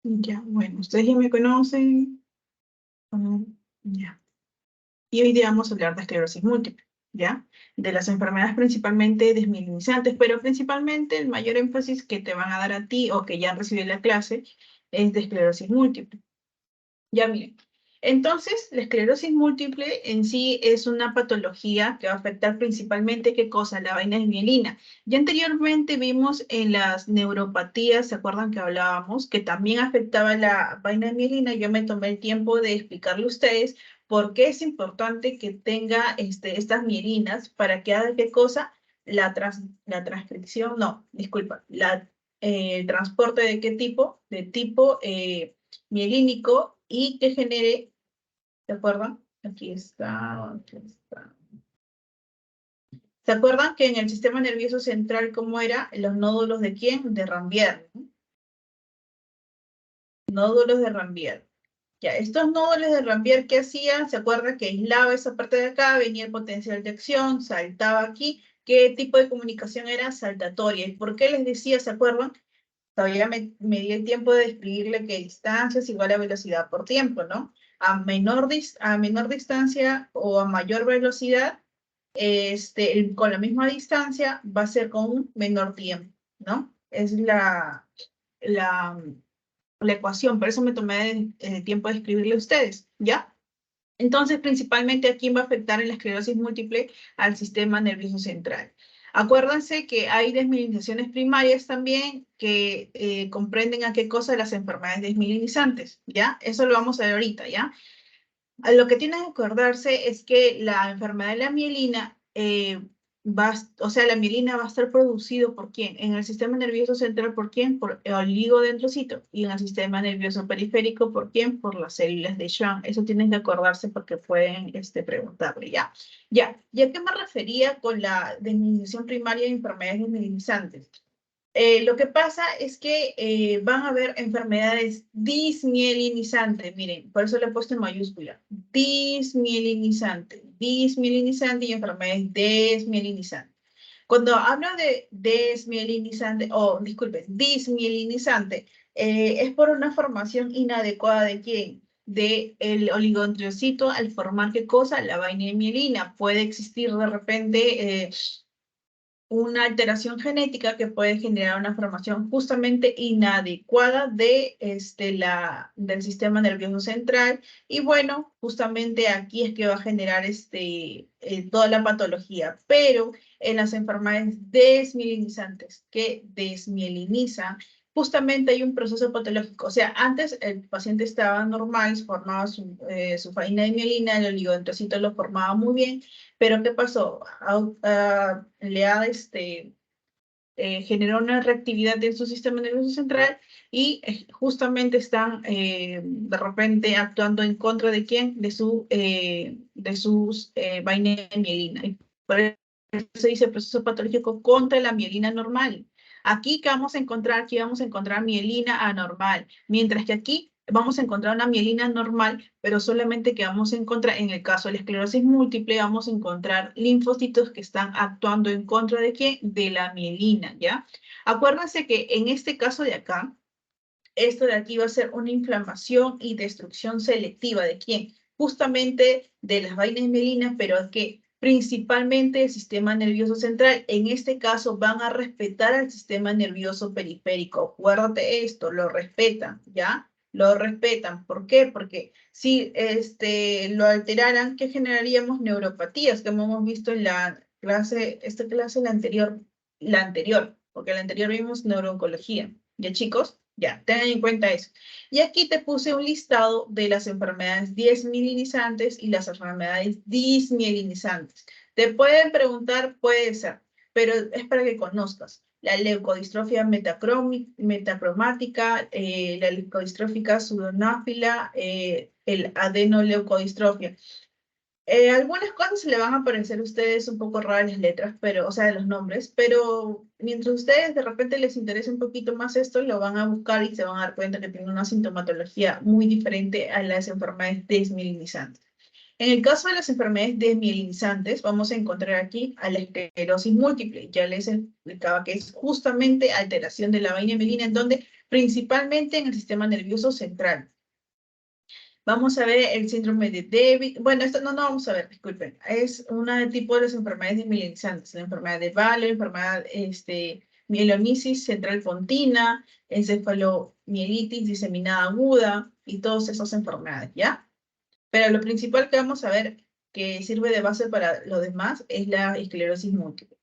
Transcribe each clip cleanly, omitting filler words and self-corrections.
Ya, bueno, ustedes ya me conocen. Ya. Y hoy día vamos a hablar de esclerosis múltiple, ¿ya? De las enfermedades principalmente desmielinizantes, pero principalmente el mayor énfasis que te van a dar a ti o que ya han recibido en la clase es de esclerosis múltiple. Ya miren, entonces la esclerosis múltiple en sí es una patología que va a afectar principalmente, ¿qué cosa? La vaina de mielina. Ya anteriormente vimos en las neuropatías, ¿se acuerdan que hablábamos? Que también afectaba la vaina de mielina. Yo me tomé el tiempo de explicarle a ustedes por qué es importante que tenga estas mielinas para que haga qué cosa? La transcripción, no, disculpa, el transporte de qué tipo? De tipo mielínico y que genere, ¿se acuerdan? Aquí está, aquí está. ¿Se acuerdan que en el sistema nervioso central, cómo era? Los nódulos de quién? De Rambier, ¿no? Nódulos de Rambier. Ya, estos nódulos de Rambier, ¿qué hacían? ¿Se acuerdan que aislaba esa parte de acá? Venía el potencial de acción, saltaba aquí. ¿Qué tipo de comunicación era? Saltatoria. ¿Y por qué les decía, se acuerdan? Todavía me di el tiempo de describirle que distancia es igual a velocidad por tiempo, ¿no? A menor distancia o a mayor velocidad, con la misma distancia va a ser con un menor tiempo, ¿no? Es la, la ecuación, por eso me tomé el tiempo de escribirle a ustedes, ¿ya? Entonces, principalmente, ¿a quién va a afectar en la esclerosis múltiple? Al sistema nervioso central. Acuérdense que hay desmielinizaciones primarias también que comprenden a qué cosa las enfermedades desmielinizantes, ¿ya? Eso lo vamos a ver ahorita, ¿ya? Lo que tienen que acordarse es que la enfermedad de la mielina o sea, la mielina va a estar producido ¿por quién? En el sistema nervioso central, ¿por quién? Por el oligodendrocito. Y en el sistema nervioso periférico, ¿por quién? Por las células de Schwann. Eso tienen que acordarse porque pueden preguntarle, ¿ya? Ya, ¿y a qué me refería con la desmielinización primaria de enfermedades desmielinizantes? Lo que pasa es que van a haber enfermedades dismielinizantes, miren, por eso le he puesto en mayúscula, dismielinizante, dismielinizante y enfermedades desmielinizantes. Cuando hablo de desmielinizante, o disculpe, dismielinizante, es por una formación inadecuada de quién? De el oligodendrocito al formar qué cosa? La vaina de mielina. Puede existir de repente una alteración genética que puede generar una formación justamente inadecuada del sistema nervioso central. Y bueno, justamente aquí es que va a generar toda la patología. Pero en las enfermedades desmielinizantes que desmielinizan, justamente hay un proceso patológico. O sea, antes el paciente estaba normal, formaba su faina de mielina, el oligodendrocito lo formaba muy bien, pero ¿qué pasó? Generó una reactividad en su sistema nervioso central y justamente están de repente actuando en contra de quién, de sus vainas de mielina. Y por eso se dice proceso patológico contra la mielina normal. Aquí, ¿qué vamos a encontrar? Aquí vamos a encontrar mielina anormal, mientras que aquí vamos a encontrar una mielina normal, pero solamente que vamos a encontrar, en el caso de la esclerosis múltiple, vamos a encontrar linfocitos que están actuando en contra de quién, de la mielina, ¿ya? Acuérdense que en este caso de acá, esto de aquí va a ser una inflamación y destrucción selectiva de quién, justamente de las vainas mielinas, pero que principalmente el sistema nervioso central. En este caso van a respetar al sistema nervioso periférico. Acuérdate esto, lo respetan, ¿ya? Lo respetan. ¿Por qué? Porque si lo alteraran, ¿qué generaríamos? Neuropatías, que hemos visto en la clase, esta clase la anterior, porque la anterior vimos neurooncología. ¿Ya, chicos? Ya, tengan en cuenta eso. Y aquí te puse un listado de las enfermedades desmielinizantes y las enfermedades dismielinizantes. Te pueden preguntar, puede ser, pero es para que conozcas. La leucodistrofia metacromática, la leucodistrófica pseudonáfila, el adenoleucodistrofia. Algunas cosas se le van a parecer a ustedes un poco raras las letras, pero, o sea, los nombres, pero mientras ustedes de repente les interese un poquito más esto, lo van a buscar y se van a dar cuenta que tiene una sintomatología muy diferente a las enfermedades desmielinizantes. En el caso de las enfermedades desmielinizantes, vamos a encontrar aquí a la esclerosis múltiple. Ya les explicaba que es justamente alteración de la vaina mielina, en donde principalmente en el sistema nervioso central. Vamos a ver el síndrome de David. Bueno, esto no vamos a ver, disculpen. Es una tipo de las enfermedades desmielinizantes, la enfermedad de Vale, enfermedad, mielonisis central fontina, encefalomielitis diseminada aguda y todas esas enfermedades, ¿ya? Pero lo principal que vamos a ver que sirve de base para lo demás es la esclerosis múltiple.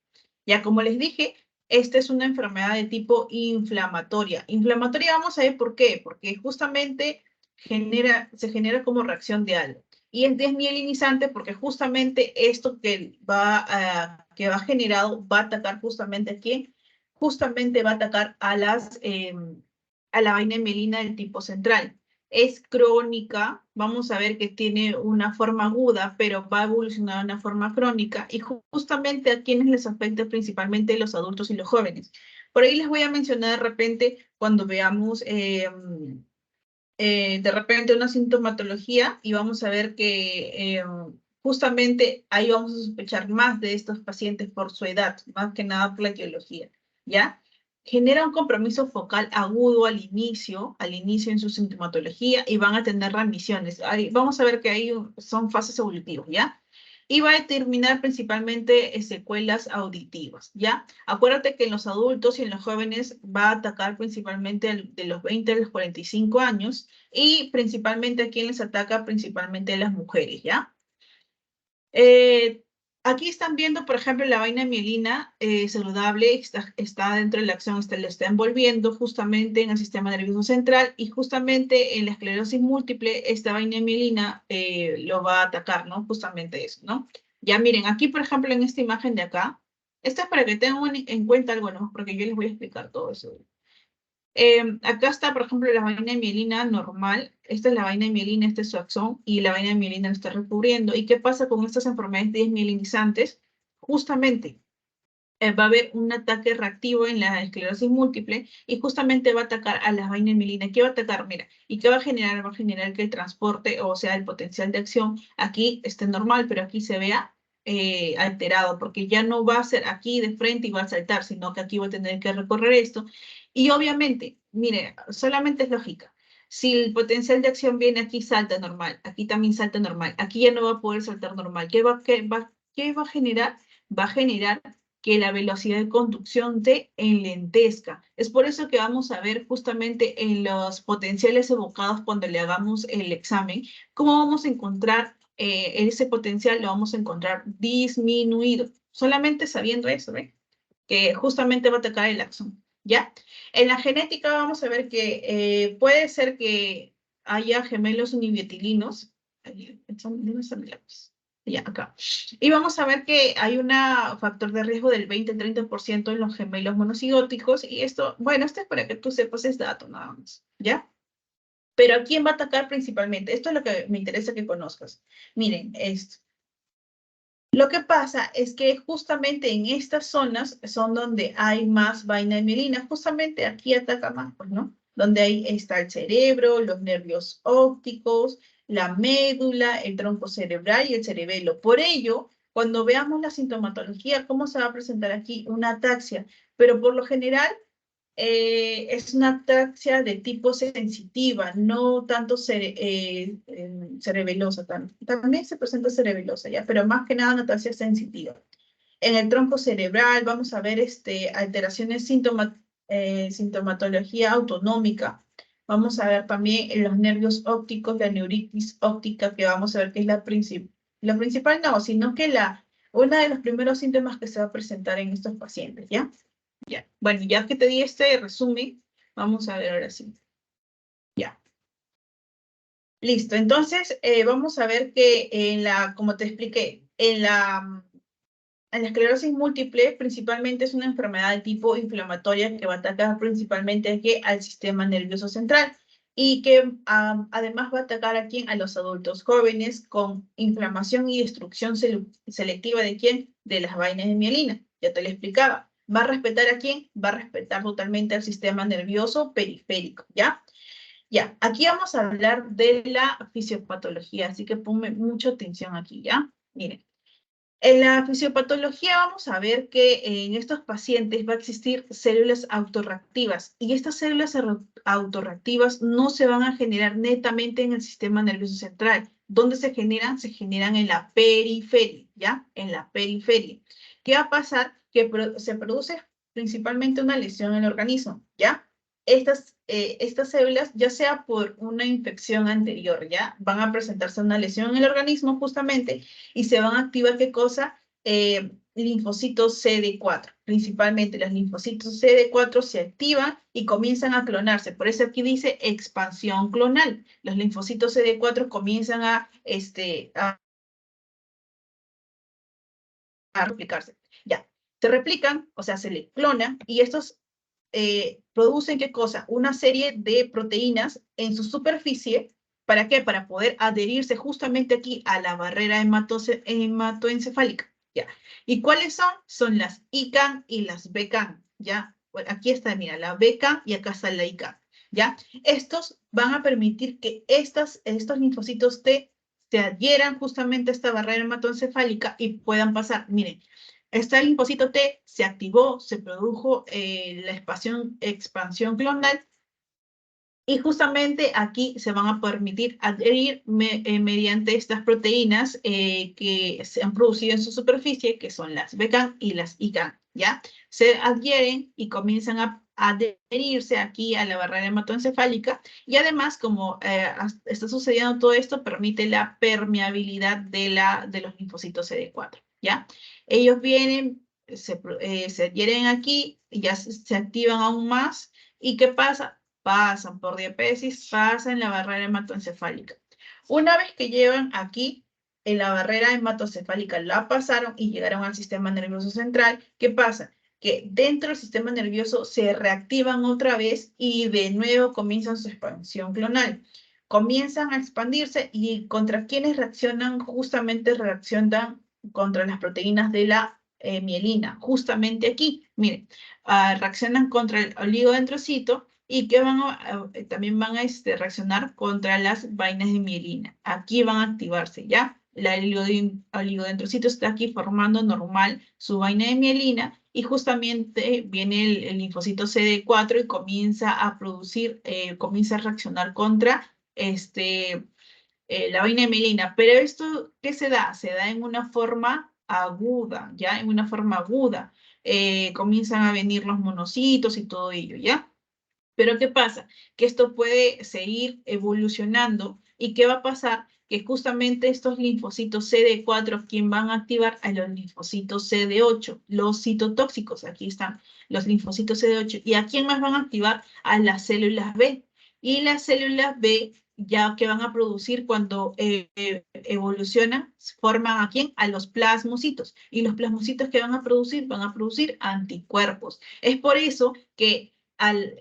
Ya como les dije, esta es una enfermedad de tipo inflamatoria. Inflamatoria vamos a ver por qué, porque justamente se genera como reacción de algo. Y es desmielinizante porque justamente esto que va generado va a atacar justamente a quién, justamente va a atacar a la vaina mielina del tipo central. Es crónica, vamos a ver que tiene una forma aguda, pero va a evolucionar a una forma crónica y justamente a quienes les afecta principalmente los adultos y los jóvenes. Por ahí les voy a mencionar de repente cuando veamos de repente una sintomatología y vamos a ver que justamente ahí vamos a sospechar más de estos pacientes por su edad, más que nada por la etiología, ¿ya? Genera un compromiso focal agudo al inicio en su sintomatología y van a tener remisiones. Ahí, vamos a ver que ahí son fases evolutivas, ¿ya? Y va a determinar principalmente secuelas auditivas, ¿ya? Acuérdate que en los adultos y en los jóvenes va a atacar principalmente de los 20 a los 45 años y principalmente a quien les ataca principalmente a las mujeres, ¿ya? Aquí están viendo, por ejemplo, la vaina mielina saludable está dentro de la acción, le está envolviendo justamente en el sistema nervioso central y justamente en la esclerosis múltiple, esta vaina mielina lo va a atacar, ¿no? Justamente eso, ¿no? Ya miren, aquí, por ejemplo, en esta imagen de acá, esta es para que tengan en cuenta algo, ¿no? Porque yo les voy a explicar todo eso. Acá está, por ejemplo, la vaina de mielina normal. Esta es la vaina de mielina, este es su axón, y la vaina de mielina lo está recubriendo. ¿Y qué pasa con estas enfermedades desmielinizantes? Justamente va a haber un ataque reactivo en la esclerosis múltiple y justamente va a atacar a las vainas de mielina. ¿Qué va a atacar? Mira, ¿y qué va a generar? Va a generar que el transporte, o sea, el potencial de acción aquí esté normal, pero aquí se vea alterado, porque ya no va a ser aquí de frente y va a saltar, sino que aquí va a tener que recorrer esto. Y obviamente, mire, solamente es lógica. Si el potencial de acción viene aquí, salta normal, aquí también salta normal, aquí ya no va a poder saltar normal. ¿Qué va a generar? Va a generar que la velocidad de conducción se enlentezca. Es por eso que vamos a ver justamente en los potenciales evocados cuando le hagamos el examen, cómo vamos a encontrar ese potencial, lo vamos a encontrar disminuido. Solamente sabiendo eso, ¿ve? Que justamente va a atacar el axón, ¿ya? En la genética vamos a ver que puede ser que haya gemelos univietilinos. ¿Dónde están mis lápices? Ya, acá. Y vamos a ver que hay un factor de riesgo del 20-30% en los gemelos monocigóticos. Y esto, bueno, esto es para que tú sepas, es dato nada más, ¿ya? Pero ¿a quién va a atacar principalmente? Esto es lo que me interesa que conozcas. Miren, esto. Lo que pasa es que justamente en estas zonas son donde hay más vaina de mielina. Justamente aquí ataca más, pues, ¿no? Donde ahí está el cerebro, los nervios ópticos, la médula, el tronco cerebral y el cerebelo. Por ello, cuando veamos la sintomatología, ¿cómo se va a presentar aquí? Una ataxia. Pero por lo general, es una ataxia de tipo sensitiva, no tanto cerebelosa. También se presenta cerebelosa, ¿ya? Pero más que nada una ataxia sensitiva. En el tronco cerebral vamos a ver alteraciones, sintomatología autonómica. Vamos a ver también en los nervios ópticos, la neuritis óptica, que vamos a ver que es la principal, no, sino que uno de los primeros síntomas que se va a presentar en estos pacientes, ¿ya? Ya. Bueno, ya que te di este resumen, vamos a ver ahora sí. Ya. Listo. Entonces, vamos a ver que como te expliqué, en la esclerosis múltiple, principalmente es una enfermedad de tipo inflamatoria que va a atacar principalmente aquí al sistema nervioso central y que además va a atacar aquí a los adultos jóvenes con inflamación y destrucción selectiva de quién? De las vainas de mielina. Ya te lo explicaba. ¿Va a respetar a quién? Va a respetar totalmente al sistema nervioso periférico, ¿ya? Ya, aquí vamos a hablar de la fisiopatología, así que ponme mucha atención aquí, ¿ya? Miren. En la fisiopatología vamos a ver que en estos pacientes va a existir células autorreactivas y estas células autorreactivas no se van a generar netamente en el sistema nervioso central. ¿Dónde se generan? Se generan en la periferia, ¿ya? En la periferia. ¿Qué va a pasar? Que se produce principalmente una lesión en el organismo, ¿ya? Estas células, ya sea por una infección anterior, ¿ya? Van a presentarse una lesión en el organismo justamente y se van a activar, ¿qué cosa? Linfocitos CD4. Principalmente los linfocitos CD4 se activan y comienzan a clonarse. Por eso aquí dice expansión clonal. Los linfocitos CD4 comienzan a replicarse. Ya, se replican, o sea, se le clonan y estos producen, ¿qué cosa? Una serie de proteínas en su superficie. ¿Para qué? Para poder adherirse justamente aquí a la barrera hematoencefálica. ¿Ya? ¿Y cuáles son? Son las ICAM y las BCAM. ¿Ya? Bueno, aquí está, mira, la BCAM y acá está la ICAM. ¿Ya? Estos van a permitir que estos linfocitos T se adhieran justamente a esta barrera hematoencefálica y puedan pasar. Miren, este linfocito T se activó, se produjo la expansión clonal y justamente aquí se van a permitir adherir mediante estas proteínas que se han producido en su superficie, que son las BCAM y las ICAM, ¿ya? Se adhieren y comienzan a adherirse aquí a la barrera hematoencefálica y además, como está sucediendo todo esto, permite la permeabilidad de los linfocitos CD4, ¿ya? Ellos vienen, se adhieren aquí, ya se activan aún más. ¿Y qué pasa? Pasan por diapesis, pasan la barrera hematoencefálica. Una vez que llevan aquí en la barrera hematoencefálica, la pasaron y llegaron al sistema nervioso central, ¿qué pasa? Que dentro del sistema nervioso se reactivan otra vez y de nuevo comienzan su expansión clonal. Comienzan a expandirse y contra quienes reaccionan, justamente reaccionan contra las proteínas de la mielina, justamente aquí, miren, reaccionan contra el oligodendrocito y que también van a reaccionar contra las vainas de mielina. Aquí van a activarse, ¿ya? El oligodendrocito está aquí formando normal su vaina de mielina y justamente viene el linfocito CD4 y comienza a producir, comienza a reaccionar contra la vaina de mielina. Pero esto, ¿qué se da? Se da en una forma aguda, ¿ya? En una forma aguda. Comienzan a venir los monocitos y todo ello, ¿ya? Pero ¿qué pasa? Que esto puede seguir evolucionando. ¿Y qué va a pasar? Que justamente estos linfocitos CD4, ¿quién van a activar? A los linfocitos CD8, los citotóxicos. Aquí están los linfocitos CD8. ¿Y a quién más van a activar? A las células B. Y las células B, ya que van a producir cuando evolucionan, forman ¿a quién? A los plasmocitos. Y los plasmocitos que van a producir anticuerpos. Es por eso que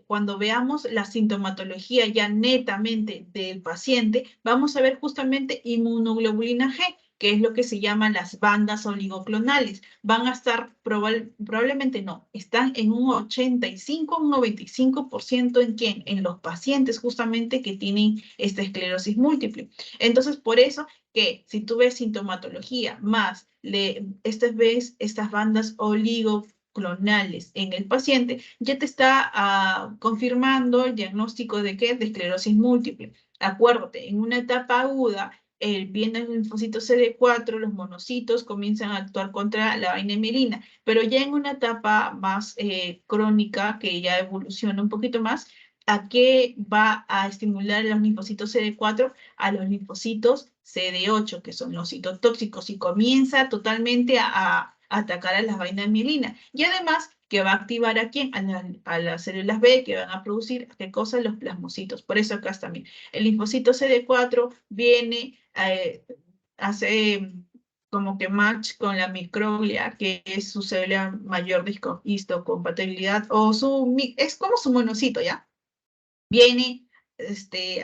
cuando veamos la sintomatología ya netamente del paciente, vamos a ver justamente inmunoglobulina G, que es lo que se llaman las bandas oligoclonales. Van a estar, probablemente no, están en un 85, un 95% ¿en quién? En los pacientes justamente que tienen esta esclerosis múltiple. Entonces, por eso que si tú ves sintomatología más estas bandas oligoclonales en el paciente, ya te está confirmando el diagnóstico de ¿qué? De esclerosis múltiple. Acuérdate, en una etapa aguda, viene el linfocito CD4, los monocitos comienzan a actuar contra la vaina mielina, pero ya en una etapa más crónica, que ya evoluciona un poquito más, ¿a qué va a estimular los linfocitos CD4? A los linfocitos CD8, que son los citotóxicos, y comienza totalmente a atacar a las vainas de mielina. Y además, que va a activar a quién? A las células B, que van a producir, ¿qué cosa? Los plasmocitos. Por eso acá también. El linfocito CD4 viene, hace como que match con la microglia, que es su célula mayor histocompatibilidad, o es como su monocito, ¿ya? Viene,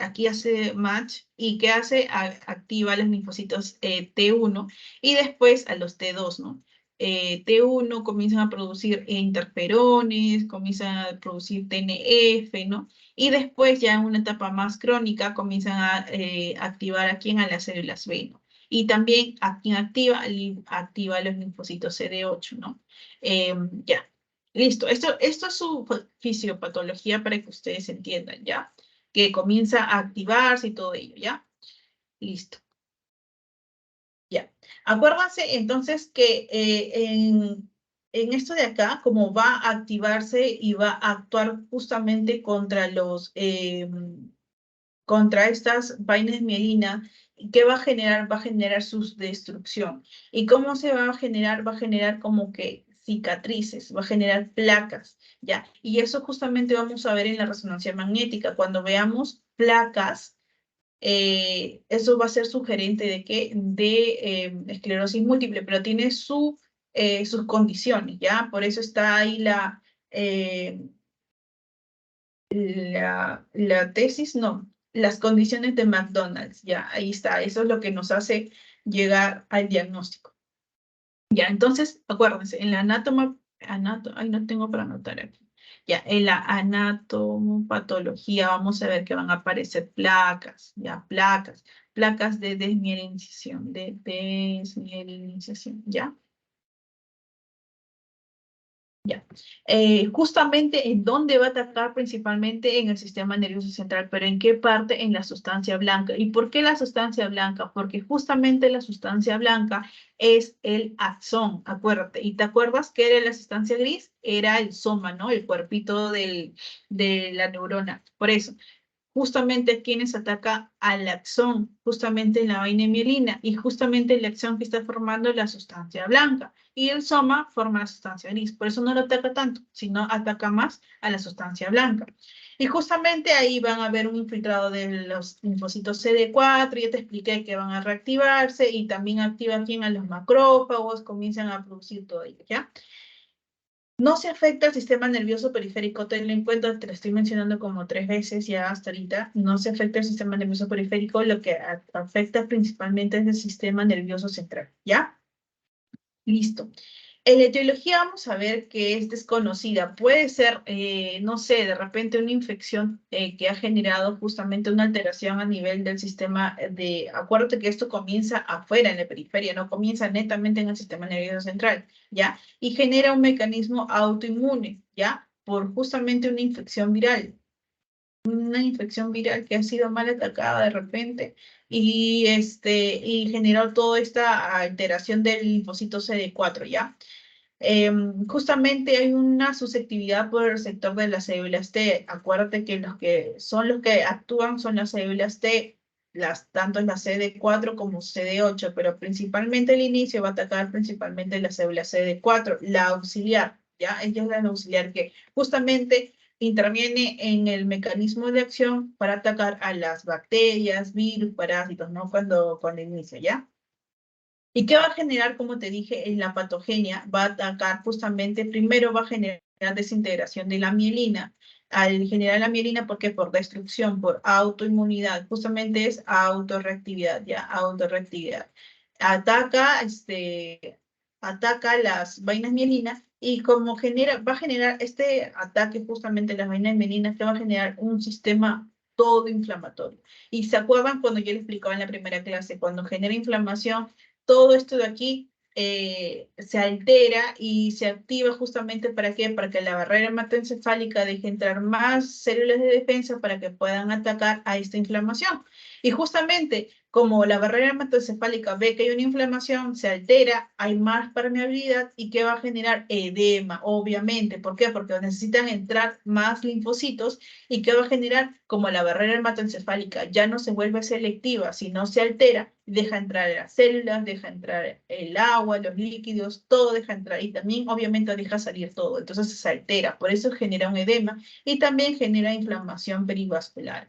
aquí hace match, y ¿qué hace? Activa los linfocitos T1 y después a los T2, ¿no? T1 comienzan a producir interferones, comienzan a producir TNF, ¿no? Y después ya en una etapa más crónica comienzan a activar aquí a las células B, ¿no? Y también a quien activa los linfocitos CD8, ¿no? Ya, listo. Esto es su fisiopatología para que ustedes entiendan, ¿ya? Que comienza a activarse y todo ello, ¿ya? Listo. Ya. Acuérdense entonces que en esto de acá, como va a activarse y va a actuar justamente contra contra estas vainas mielina, ¿qué va a generar? Va a generar su destrucción. ¿Y cómo se va a generar? Va a generar como que cicatrices, va a generar placas, ¿ya? Y eso justamente vamos a ver en la resonancia magnética. Cuando veamos placas, eso va a ser sugerente de que de esclerosis múltiple, pero tiene sus condiciones, ¿ya? Por eso está ahí eh, la tesis, no, las condiciones de McDonald's, ya, ahí está, eso es lo que nos hace llegar al diagnóstico. Ya, entonces, acuérdense, en la ay, no tengo para anotar aquí. Ya, en la anatomopatología vamos a ver que van a aparecer placas, ya, placas de desmielinización, ¿ya? Ya. Justamente en dónde va a atacar principalmente en el sistema nervioso central, pero en qué parte en la sustancia blanca. ¿Y por qué la sustancia blanca? Porque justamente la sustancia blanca es el axón, acuérdate. ¿Y te acuerdas qué era la sustancia gris? Era el soma, ¿no? El cuerpito de la neurona. Por eso justamente quienes ataca al axón, justamente en la vaina mielina, y justamente el axón que está formando la sustancia blanca, y el soma forma la sustancia gris, por eso no lo ataca tanto, sino ataca más a la sustancia blanca. Y justamente ahí van a ver un infiltrado de los linfocitos CD4, ya te expliqué que van a reactivarse, y también activan aquí a los macrófagos, comienzan a producir todo ello, ¿ya? No se afecta al sistema nervioso periférico, tenlo en cuenta, te lo estoy mencionando como 3 veces ya hasta ahorita, no se afecta al sistema nervioso periférico, lo que afecta principalmente es el sistema nervioso central, ¿ya? Listo. En la etiología vamos a ver que es desconocida. Puede ser, no sé, de repente una infección que ha generado justamente una alteración a nivel del sistema acuérdate que esto comienza afuera, en la periferia, no comienza netamente en el sistema nervioso central, ¿ya? Y genera un mecanismo autoinmune, ¿ya? Por justamente una infección viral que ha sido mal atacada de repente y generó toda esta alteración del linfocito CD4, ¿ya? Justamente hay una susceptibilidad por el receptor de las células T. Acuérdate que los que actúan son las células T, tanto la CD4 como CD8, pero principalmente al inicio va a atacar principalmente la célula CD4, la auxiliar, ¿ya? Ella es la auxiliar que justamente interviene en el mecanismo de acción para atacar a las bacterias, virus, parásitos, ¿no? Cuando inicia, ¿ya? ¿Y qué va a generar, como te dije, en la patogenia? Va a atacar justamente, primero va a generar desintegración de la mielina. Al generar la mielina, ¿por qué? Por destrucción, por autoinmunidad. Justamente es autorreactividad, ya, autorreactividad. Ataca, ataca las vainas mielinas y como va a generar este ataque justamente a las vainas mielinas, que va a generar un sistema todo inflamatorio. Y se acuerdan cuando yo les explicaba en la primera clase, cuando genera inflamación, todo esto de aquí se altera y se activa justamente ¿para qué? Para que la barrera hematoencefálica deje entrar más células de defensa para que puedan atacar a esta inflamación. Y justamente como la barrera hematoencefálica ve que hay una inflamación, se altera, hay más permeabilidad y que va a generar edema, obviamente. ¿Por qué? Porque necesitan entrar más linfocitos y que va a generar, como la barrera hematoencefálica ya no se vuelve selectiva, sino se altera, deja entrar las células, deja entrar el agua, los líquidos, todo deja entrar y también obviamente deja salir todo, entonces se altera, por eso genera un edema y también genera inflamación perivascular.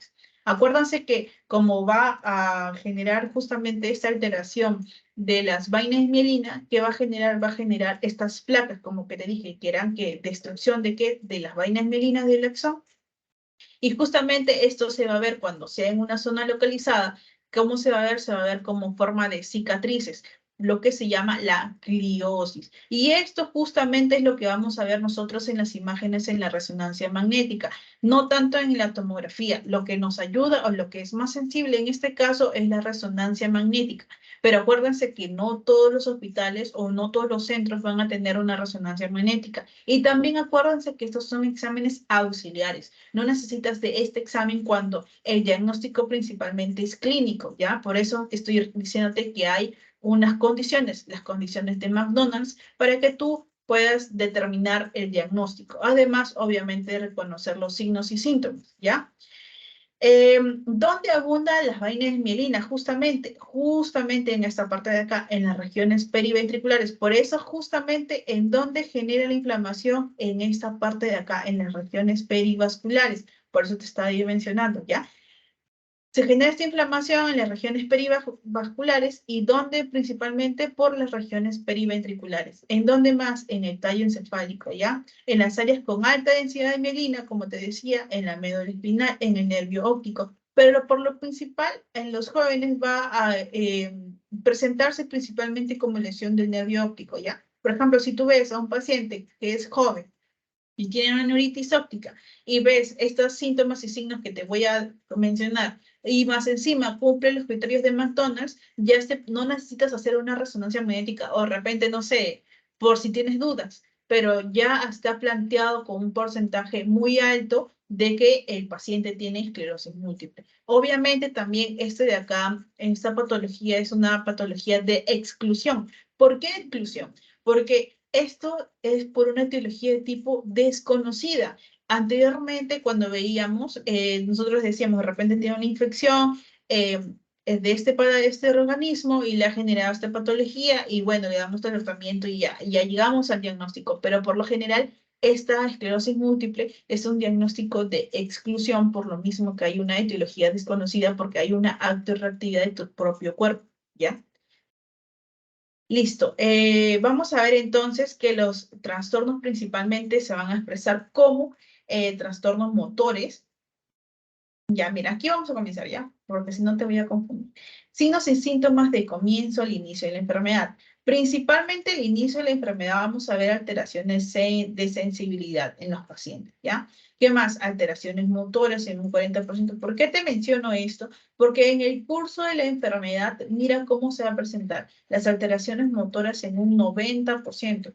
Acuérdense que como va a generar justamente esta alteración de las vainas mielina, que va a generar estas placas, como que te dije, que eran que destrucción de qué, de las vainas mielinas del axón, y justamente esto se va a ver cuando sea en una zona localizada. ¿Cómo se va a ver? Se va a ver como forma de cicatrices, lo que se llama la gliosis. Y esto justamente es lo que vamos a ver nosotros en las imágenes en la resonancia magnética, no tanto en la tomografía. Lo que nos ayuda o lo que es más sensible en este caso es la resonancia magnética. Pero acuérdense que no todos los hospitales o no todos los centros van a tener una resonancia magnética. Y también acuérdense que estos son exámenes auxiliares. No necesitas de este examen cuando el diagnóstico principalmente es clínico, ¿ya? Por eso estoy diciéndote que hay unas condiciones, las condiciones de McDonald's, para que tú puedas determinar el diagnóstico. Además, obviamente, reconocer los signos y síntomas, ¿ya? ¿Dónde abundan las vainas de mielina? Justamente en esta parte de acá, en las regiones periventriculares. Por eso, justamente, en donde genera la inflamación, en esta parte de acá, en las regiones perivasculares. Por eso te estaba yo mencionando, ¿ya? Se genera esta inflamación en las regiones perivasculares y donde principalmente por las regiones periventriculares. ¿En dónde más? En el tallo encefálico, ¿ya? En las áreas con alta densidad de mielina, como te decía, en la médula espinal, en el nervio óptico. Pero por lo principal, en los jóvenes va a presentarse principalmente como lesión del nervio óptico, ¿ya? Por ejemplo, si tú ves a un paciente que es joven, y tiene una neuritis óptica y ves estos síntomas y signos que te voy a mencionar y más encima cumple los criterios de McDonald's, ya no necesitas hacer una resonancia magnética o de repente, no sé, por si tienes dudas, pero ya está planteado con un porcentaje muy alto de que el paciente tiene esclerosis múltiple. Obviamente también este de acá, esta patología es una patología de exclusión. ¿Por qué exclusión? Porque esto es por una etiología de tipo desconocida. Anteriormente, cuando veíamos, nosotros decíamos, de repente tiene una infección de este organismo y le ha generado esta patología y bueno, le damos tratamiento y ya llegamos al diagnóstico. Pero por lo general, esta esclerosis múltiple es un diagnóstico de exclusión por lo mismo que hay una etiología desconocida porque hay una autorreactividad de tu propio cuerpo, ¿ya? Listo. Vamos a ver entonces que los trastornos principalmente se van a expresar como trastornos motores. Ya, mira, aquí vamos a comenzar ya, porque si no te voy a confundir. Signos y síntomas de comienzo al inicio de la enfermedad. Principalmente al inicio de la enfermedad vamos a ver alteraciones de sensibilidad en los pacientes, ¿ya? ¿Qué más? Alteraciones motoras en un 40%. ¿Por qué te menciono esto? Porque en el curso de la enfermedad, mira cómo se va a presentar las alteraciones motoras en un 90%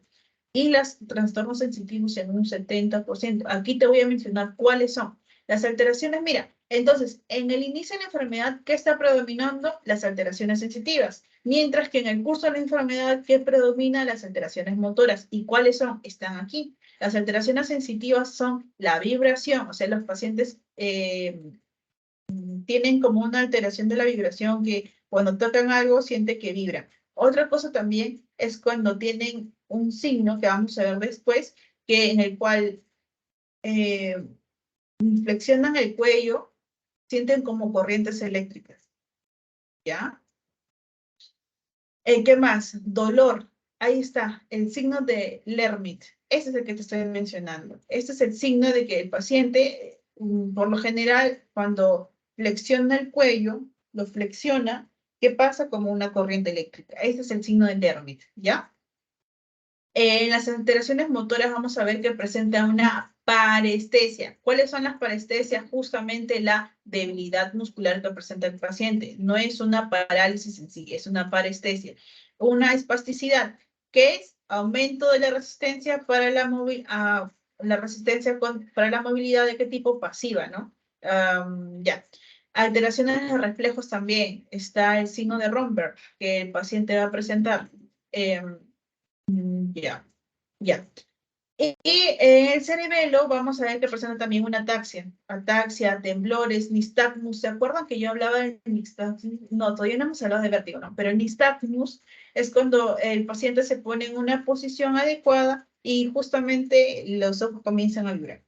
y los trastornos sensitivos en un 70%. Aquí te voy a mencionar cuáles son. Las alteraciones, mira, entonces, en el inicio de la enfermedad, ¿qué está predominando? Las alteraciones sensitivas. Mientras que en el curso de la enfermedad, ¿qué predomina? Las alteraciones motoras. ¿Y cuáles son? Están aquí. Las alteraciones sensitivas son la vibración, o sea, los pacientes tienen como una alteración de la vibración que cuando tocan algo siente que vibra. Otra cosa también es cuando tienen un signo que vamos a ver después, que en el cual eh, flexionan el cuello, sienten como corrientes eléctricas, ¿ya? ¿Qué más? Dolor. Ahí está, el signo de Lermit. Este es el que te estoy mencionando. Este es el signo de que el paciente, por lo general, cuando flexiona el cuello, lo flexiona, ¿qué pasa? Como una corriente eléctrica. Este es el signo de Lermit, ¿ya? En las alteraciones motoras vamos a ver que presenta una parestesia. ¿Cuáles son las parestesias? Justamente la debilidad muscular que presenta el paciente. No es una parálisis en sí, es una parestesia. Una espasticidad, que es aumento de la resistencia para la para la movilidad de qué tipo pasiva, ¿no? Ya. Alteraciones de los reflejos también. Está el signo de Romberg que el paciente va a presentar. Ya, ya. Y el cerebelo, vamos a ver que presenta también una ataxia, temblores, nistagmus. ¿Se acuerdan que yo hablaba de nistagmus? No, todavía no hemos hablado de vértigo, no, pero el nistagmus es cuando el paciente se pone en una posición adecuada y justamente los ojos comienzan a vibrar,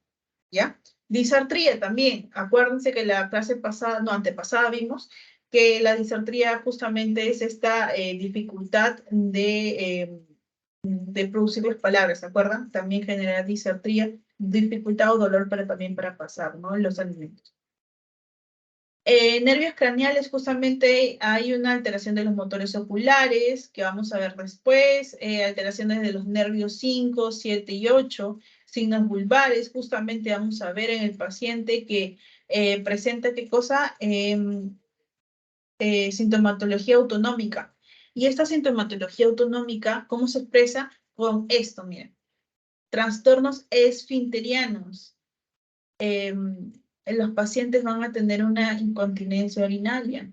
¿ya? Disartría también. Acuérdense que la clase pasada, no, antepasada vimos que la disartría justamente es esta dificultad de producir las palabras, ¿se acuerdan? También genera disartría, dificultad o dolor también para pasar, ¿no? Los alimentos. Nervios craneales, justamente hay una alteración de los motores oculares, que vamos a ver después, alteraciones de los nervios 5, 7 y 8, signos vulvares, justamente vamos a ver en el paciente que presenta qué cosa, sintomatología autonómica. Y esta sintomatología autonómica, ¿cómo se expresa? Con esto, miren. Trastornos esfinterianos. Los pacientes van a tener una incontinencia urinaria.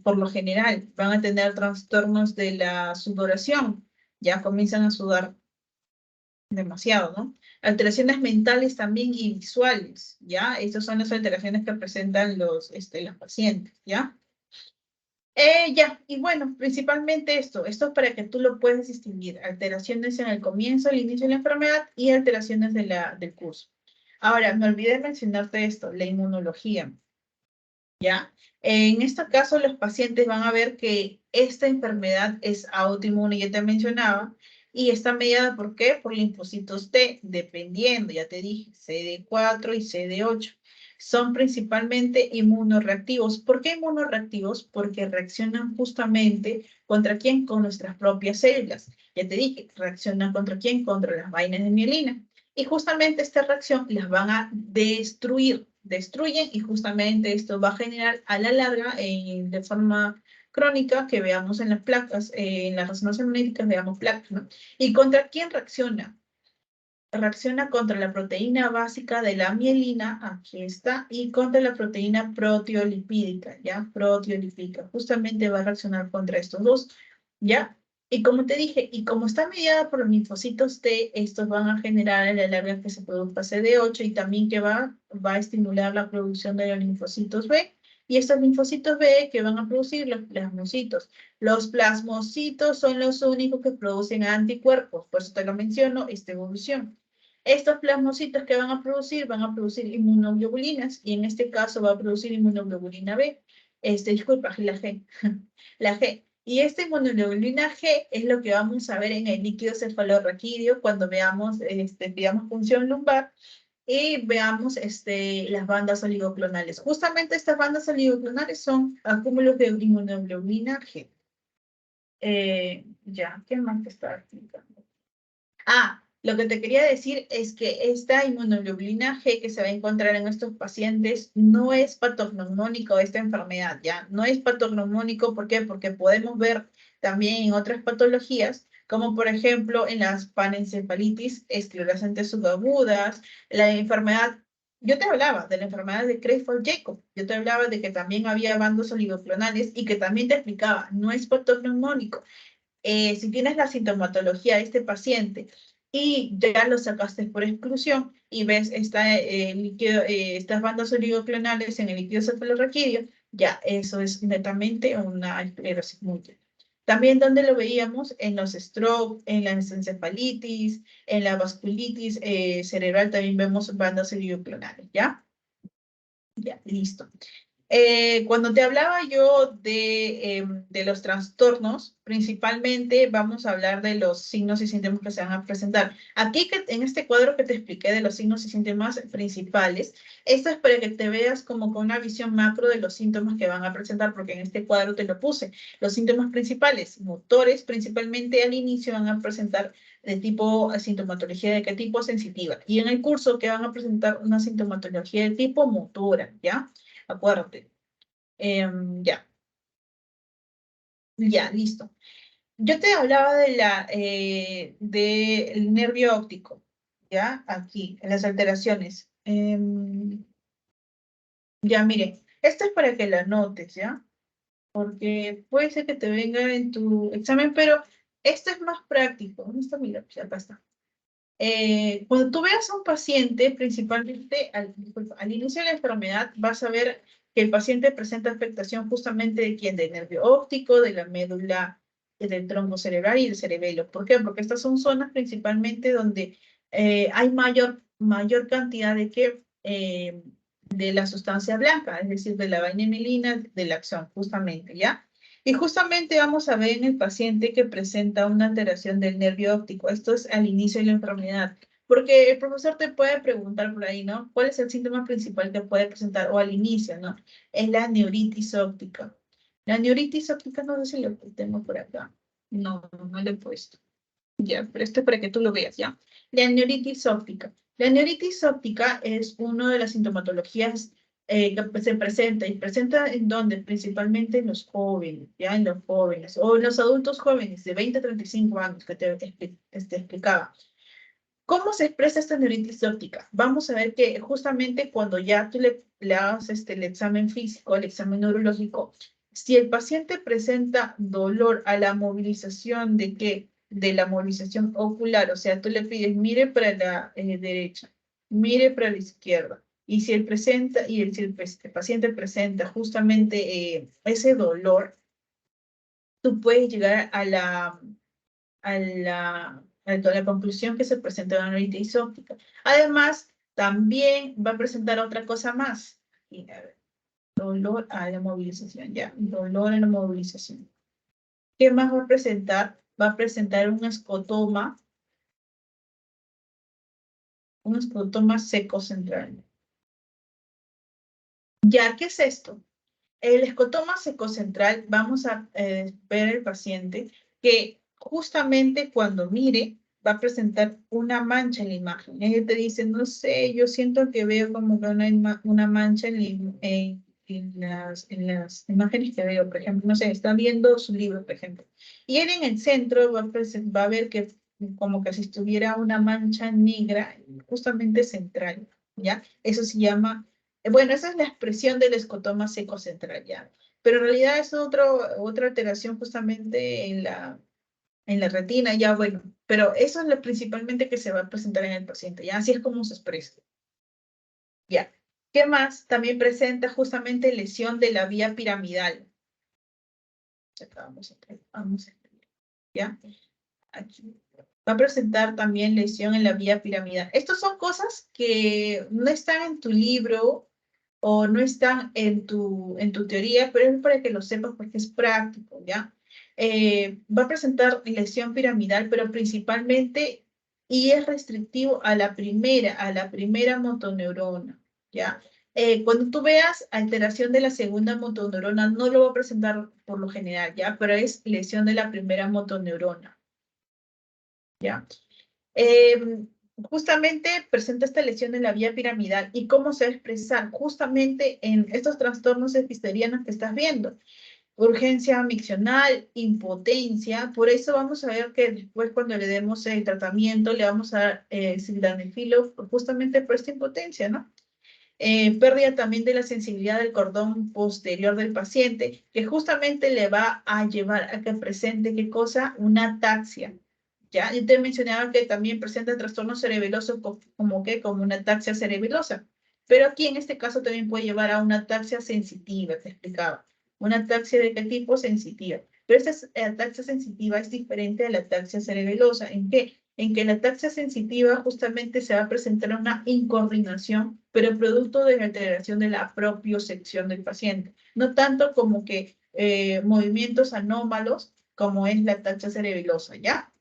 Por lo general, van a tener trastornos de la sudoración. Ya comienzan a sudar demasiado, ¿no? Alteraciones mentales también y visuales, ¿ya? Estas son las alteraciones que presentan los pacientes, ¿ya? Ya, y bueno, principalmente esto es para que tú lo puedas distinguir, alteraciones en el comienzo, el inicio de la enfermedad y alteraciones del curso. Ahora, me olvidé mencionarte esto, la inmunología, ¿ya? En este caso, los pacientes van a ver que esta enfermedad es autoinmune, ya te mencionaba, y está mediada ¿por qué? Por linfocitos T, dependiendo, ya te dije, CD4 y CD8. Son principalmente inmunoreactivos. ¿Por qué inmunoreactivos? Porque reaccionan justamente ¿contra quién? Con nuestras propias células. Ya te dije, reaccionan ¿contra quién? Contra las vainas de mielina. Y justamente esta reacción las van a destruyen y justamente esto va a generar a la larga, de forma crónica, que veamos en las placas, en las resonancias magnéticas veamos placas, ¿no? ¿Y contra quién reacciona? Reacciona contra la proteína básica de la mielina, aquí está, y contra la proteína proteolipídica, ¿ya? Proteolipídica, justamente va a reaccionar contra estos dos, ¿ya? Y como te dije, y como está mediada por los linfocitos T, estos van a generar a la larga que se produzca CD8 y también que va a estimular la producción de los linfocitos B, y estos linfocitos B que van a producir los plasmocitos. Los plasmocitos son los únicos que producen anticuerpos, por eso te lo menciono, esta evolución. Estos plasmocitos que van a producir inmunoglobulinas, y en este caso va a producir inmunoglobulina B, disculpa, la G, la G. Y esta inmunoglobulina G es lo que vamos a ver en el líquido cefalorraquídeo cuando veamos función lumbar y veamos las bandas oligoclonales. Justamente estas bandas oligoclonales son acúmulos de inmunoglobulina G. Ya, ¿qué más te estaba explicando? Ah, lo que te quería decir es que esta inmunoglobulina G que se va a encontrar en estos pacientes no es patognomónico esta enfermedad, ¿ya? No es patognomónico, ¿por qué? Porque podemos ver también en otras patologías, como por ejemplo en las panencefalitis esclerosantes subagudas, la enfermedad, yo te hablaba de la enfermedad de Creutzfeldt-Jakob, yo te hablaba de que también había bandos oligoclonales y que también te explicaba, no es patognomónico. Si tienes la sintomatología de este paciente y ya lo sacaste por exclusión y ves estas bandas oligoclonales en el líquido cefalorraquídeo, ya eso es netamente una esclerosis múltiple. También donde lo veíamos en los stroke, en la encefalitis, en la vasculitis cerebral también vemos bandas oligoclonales, ¿ya? Ya, listo. Cuando te hablaba yo de los trastornos, principalmente vamos a hablar de los signos y síntomas que se van a presentar. Aquí en este cuadro que te expliqué de los signos y síntomas principales, esto es para que te veas como con una visión macro de los síntomas que van a presentar, porque en este cuadro te lo puse. Los síntomas principales, motores, principalmente al inicio van a presentar de tipo sintomatología de qué tipo sensitiva. Y en el curso que van a presentar una sintomatología de tipo motora, ¿ya? Acuérdate. Ya, ya, listo. Yo te hablaba del nervio óptico, ¿ya? Aquí, en las alteraciones. Ya, mire, esto es para que la anotes, ¿ya? Porque puede ser que te venga en tu examen, pero esto es más práctico. ¿Dónde está mi lápiz? Acá está. Cuando tú veas a un paciente, principalmente disculpa, al inicio de la enfermedad, vas a ver que el paciente presenta afectación justamente de quién, del nervio óptico, de la médula, del tronco cerebral y del cerebelo. ¿Por qué? Porque estas son zonas principalmente donde hay mayor cantidad de la sustancia blanca, es decir, de la vaina de la acción, justamente, ¿ya? Y justamente vamos a ver en el paciente que presenta una alteración del nervio óptico. Esto es al inicio de la enfermedad. Porque el profesor te puede preguntar por ahí, ¿no? ¿Cuál es el síntoma principal que puede presentar? O al inicio, ¿no? Es la neuritis óptica. La neuritis óptica, no sé si lo tengo por acá. No, no lo he puesto. Ya, pero esto es para que tú lo veas, ¿ya? La neuritis óptica. La neuritis óptica es una de las sintomatologías que se presenta, y presenta en dónde, principalmente en los jóvenes, ya en los jóvenes, o en los adultos jóvenes de 20 a 35 años, que te explicaba. ¿Cómo se expresa esta neuritis óptica? Vamos a ver que justamente cuando ya tú le hagas el examen físico, el examen neurológico, si el paciente presenta dolor a la movilización de qué, de la movilización ocular, o sea, tú le pides mire para la derecha, mire para la izquierda, y si el paciente presenta justamente ese dolor, tú puedes llegar a la conclusión que se presenta una neuritis óptica. Además, también va a presentar otra cosa más. Y, a ver, dolor a la movilización, ya, dolor a la movilización. ¿Qué más va a presentar? Va a presentar un escotoma seco central. ¿Ya qué es esto? El escotoma secocentral, vamos a ver el paciente que justamente cuando mire va a presentar una mancha en la imagen. Él te dice, no sé, yo siento que veo como que una mancha en las imágenes que veo, por ejemplo, no sé, está viendo su libro, por ejemplo. Y él en el centro va a ver que como que si estuviera una mancha negra justamente central, ¿ya? Eso se llama bueno, esa es la expresión del escotoma seco central, ya. Pero en realidad es otra alteración justamente en la retina, ya bueno. Pero eso es lo principalmente que se va a presentar en el paciente, ya. Así es como se expresa. Ya. ¿Qué más? También presenta justamente lesión de la vía piramidal. Acá vamos a ¿ya? Aquí. Va a presentar también lesión en la vía piramidal. Estas son cosas que no están en tu libro o no están en tu teoría, pero es para que lo sepas porque es práctico, ¿ya? Va a presentar lesión piramidal, pero principalmente, y es restrictivo a la primera motoneurona, ¿ya? Cuando tú veas alteración de la segunda motoneurona, no lo va a presentar por lo general, ¿ya? Pero es lesión de la primera motoneurona, ¿ya? Eh, Justamente presenta esta lesión en la vía piramidal y cómo se va a expresar justamente en estos trastornos episterianos que estás viendo. Urgencia miccional, impotencia, por eso vamos a ver que después cuando le demos el tratamiento le vamos a dar sildenafilo justamente por esta impotencia, ¿no? Pérdida también de la sensibilidad del cordón posterior del paciente, que justamente le va a llevar a que presente, ¿qué cosa? Una ataxia. Ya, yo te mencionaba que también presenta trastornos cerebelosos como una ataxia cerebelosa, pero aquí en este caso también puede llevar a una ataxia sensitiva, te explicaba. Una ataxia de qué tipo? Sensitiva. Pero esta ataxia sensitiva es diferente a la ataxia cerebelosa. ¿En qué? En que la ataxia sensitiva justamente se va a presentar una incoordinación, pero producto de la alteración de la propiocepción del paciente. No tanto como que movimientos anómalos como es la ataxia cerebelosa, ¿ya?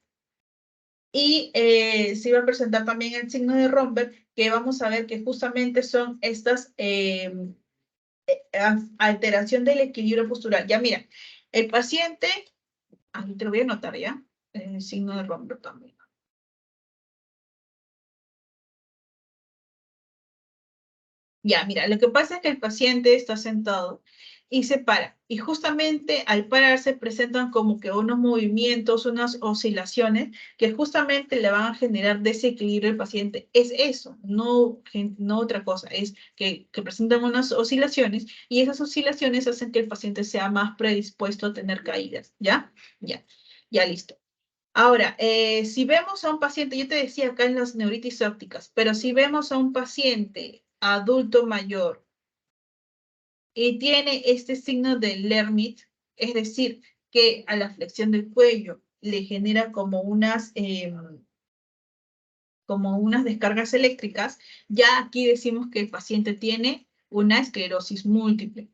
Y se va a presentar también el signo de Romberg, que vamos a ver que justamente son estas alteración del equilibrio postural. Ya mira, el paciente, aquí te lo voy a anotar ya, el signo de Romberg también. Ya, mira, lo que pasa es que el paciente está sentado y se para. Y justamente al pararse presentan como que unos movimientos, unas oscilaciones que justamente le van a generar desequilibrio al paciente. Es eso, no otra cosa. Es que presentan unas oscilaciones y esas oscilaciones hacen que el paciente sea más predispuesto a tener caídas. ¿Ya? Ya, ya listo. Ahora, si vemos a un paciente, yo te decía acá en las neuritis ópticas, pero si vemos a un paciente adulto mayor y tiene este signo de Lermit, es decir, que a la flexión del cuello le genera como unas descargas eléctricas, ya aquí decimos que el paciente tiene una esclerosis múltiple,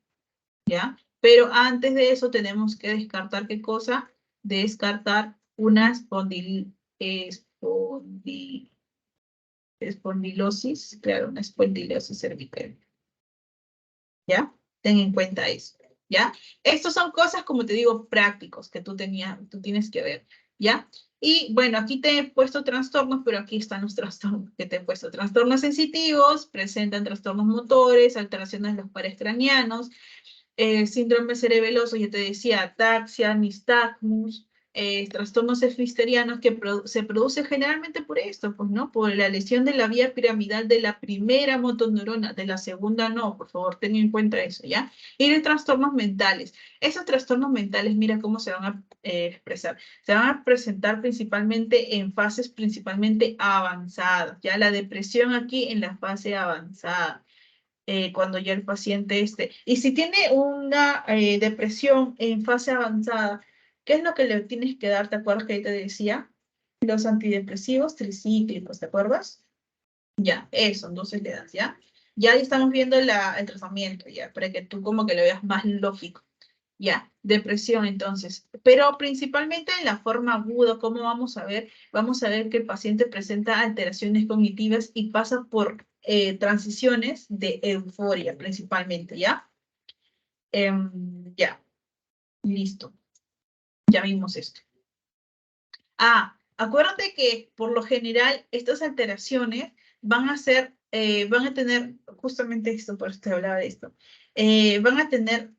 ¿ya? Pero antes de eso tenemos que descartar, ¿qué cosa? Descartar una espondilosis, claro, una espondilosis cervical, ¿ya? Ten en cuenta eso, ¿ya? Estos son cosas, como te digo, prácticos que tú tienes que ver, ¿ya? Y bueno, aquí te he puesto trastornos, pero aquí están los trastornos que te he puesto. Trastornos sensitivos, presentan trastornos motores, alteraciones de los pares craneanos, síndrome cerebeloso, yo te decía, ataxia, nistagmus, trastornos efisterianos que se produce generalmente por esto, pues, ¿no? Por la lesión de la vía piramidal de la primera motoneurona, de la segunda no, por favor, ten en cuenta eso, ¿ya? Y de trastornos mentales. Esos trastornos mentales, mira cómo se van a expresar. Se van a presentar principalmente en fases principalmente avanzadas, ¿ya? La depresión aquí en la fase avanzada cuando ya el paciente esté. Y si tiene una depresión en fase avanzada, ¿qué es lo que le tienes que dar? ¿Te acuerdas que ahí te decía? Los antidepresivos tricíclicos, ¿te acuerdas? Ya, eso, entonces le das, ¿ya? Ya ahí estamos viendo el tratamiento, ya, para que tú como que lo veas más lógico. Ya, depresión entonces, pero principalmente en la forma aguda, ¿cómo vamos a ver? Vamos a ver que el paciente presenta alteraciones cognitivas y pasa por transiciones de euforia principalmente, ¿ya? Ya, listo, ya vimos esto. Ah, acuérdate que por lo general estas alteraciones van a ser, van a tener, justamente esto, por eso te hablaba de esto, van a tener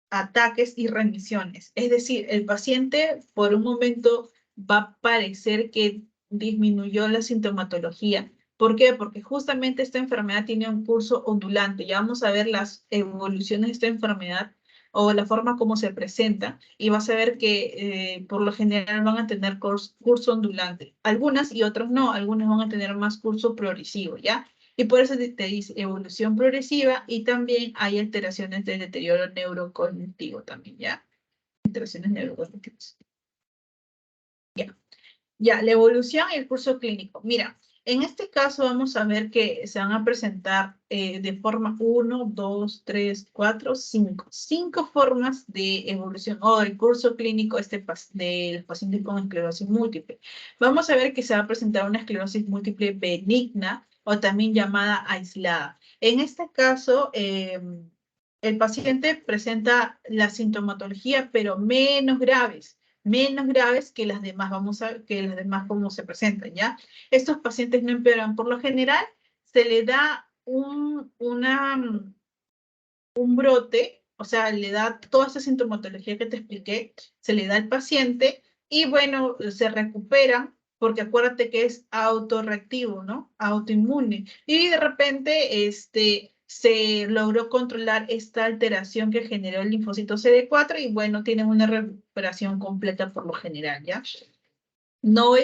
ataques y remisiones. Es decir, el paciente por un momento va a parecer que disminuyó la sintomatología. ¿Por qué? Porque justamente esta enfermedad tiene un curso ondulante. Ya vamos a ver las evoluciones de esta enfermedad o la forma como se presenta y vas a ver que por lo general van a tener curso ondulante. Algunas y otras no. Algunas van a tener más curso progresivo, ¿ya? Y por eso te dice evolución progresiva y también hay alteraciones de deterioro neurocognitivo también, ¿ya? Alteraciones neurocognitivas. Ya. Ya, la evolución y el curso clínico. Mira, en este caso vamos a ver que se van a presentar de forma 1, 2, 3, 4, 5. 5 formas de evolución o el curso clínico del paciente con esclerosis múltiple. Vamos a ver que se va a presentar una esclerosis múltiple benigna o también llamada aislada. En este caso, el paciente presenta la sintomatología, pero menos graves que las demás, que las demás como se presentan, ¿ya? Estos pacientes no empeoran. Por lo general, se le da un brote, o sea, le da toda esa sintomatología que te expliqué, se le da al paciente y bueno, se recuperan porque acuérdate que es autorreactivo, ¿no? Autoinmune. Y de repente, se logró controlar esta alteración que generó el linfocito CD4 y bueno, tienen una recuperación completa por lo general, ¿ya? No,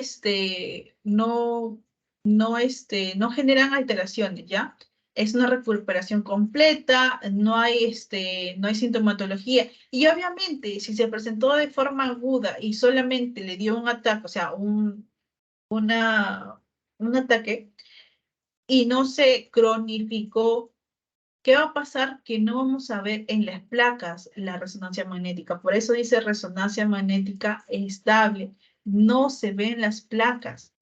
no generan alteraciones, ¿ya? Es una recuperación completa, no hay sintomatología. Y obviamente, si se presentó de forma aguda y solamente le dio un ataque, o sea, un ataque, y no se cronificó, ¿qué va a pasar? Que no vamos a ver en las placas la resonancia magnética. Por eso dice resonancia magnética estable. No se ven las placas,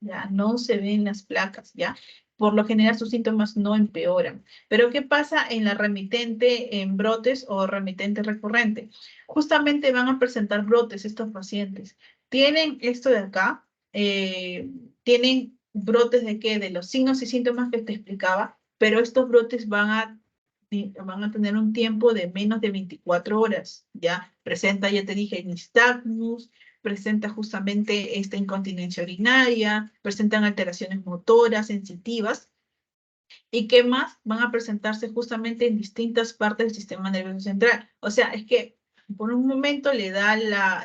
¿ya? No se ven las placas, ¿ya? Por lo general sus síntomas no empeoran. Pero ¿qué pasa en la remitente en brotes o remitente recurrente? Justamente van a presentar brotes estos pacientes. Tienen esto de acá, tienen brotes de qué? De los signos y síntomas que te explicaba, pero estos brotes van a tener un tiempo de menos de 24 horas, ¿ya? Presenta, ya te dije, nistagmus, presenta justamente esta incontinencia urinaria, presentan alteraciones motoras, sensitivas, ¿y qué más? Van a presentarse justamente en distintas partes del sistema nervioso central. O sea, es que por un momento le da la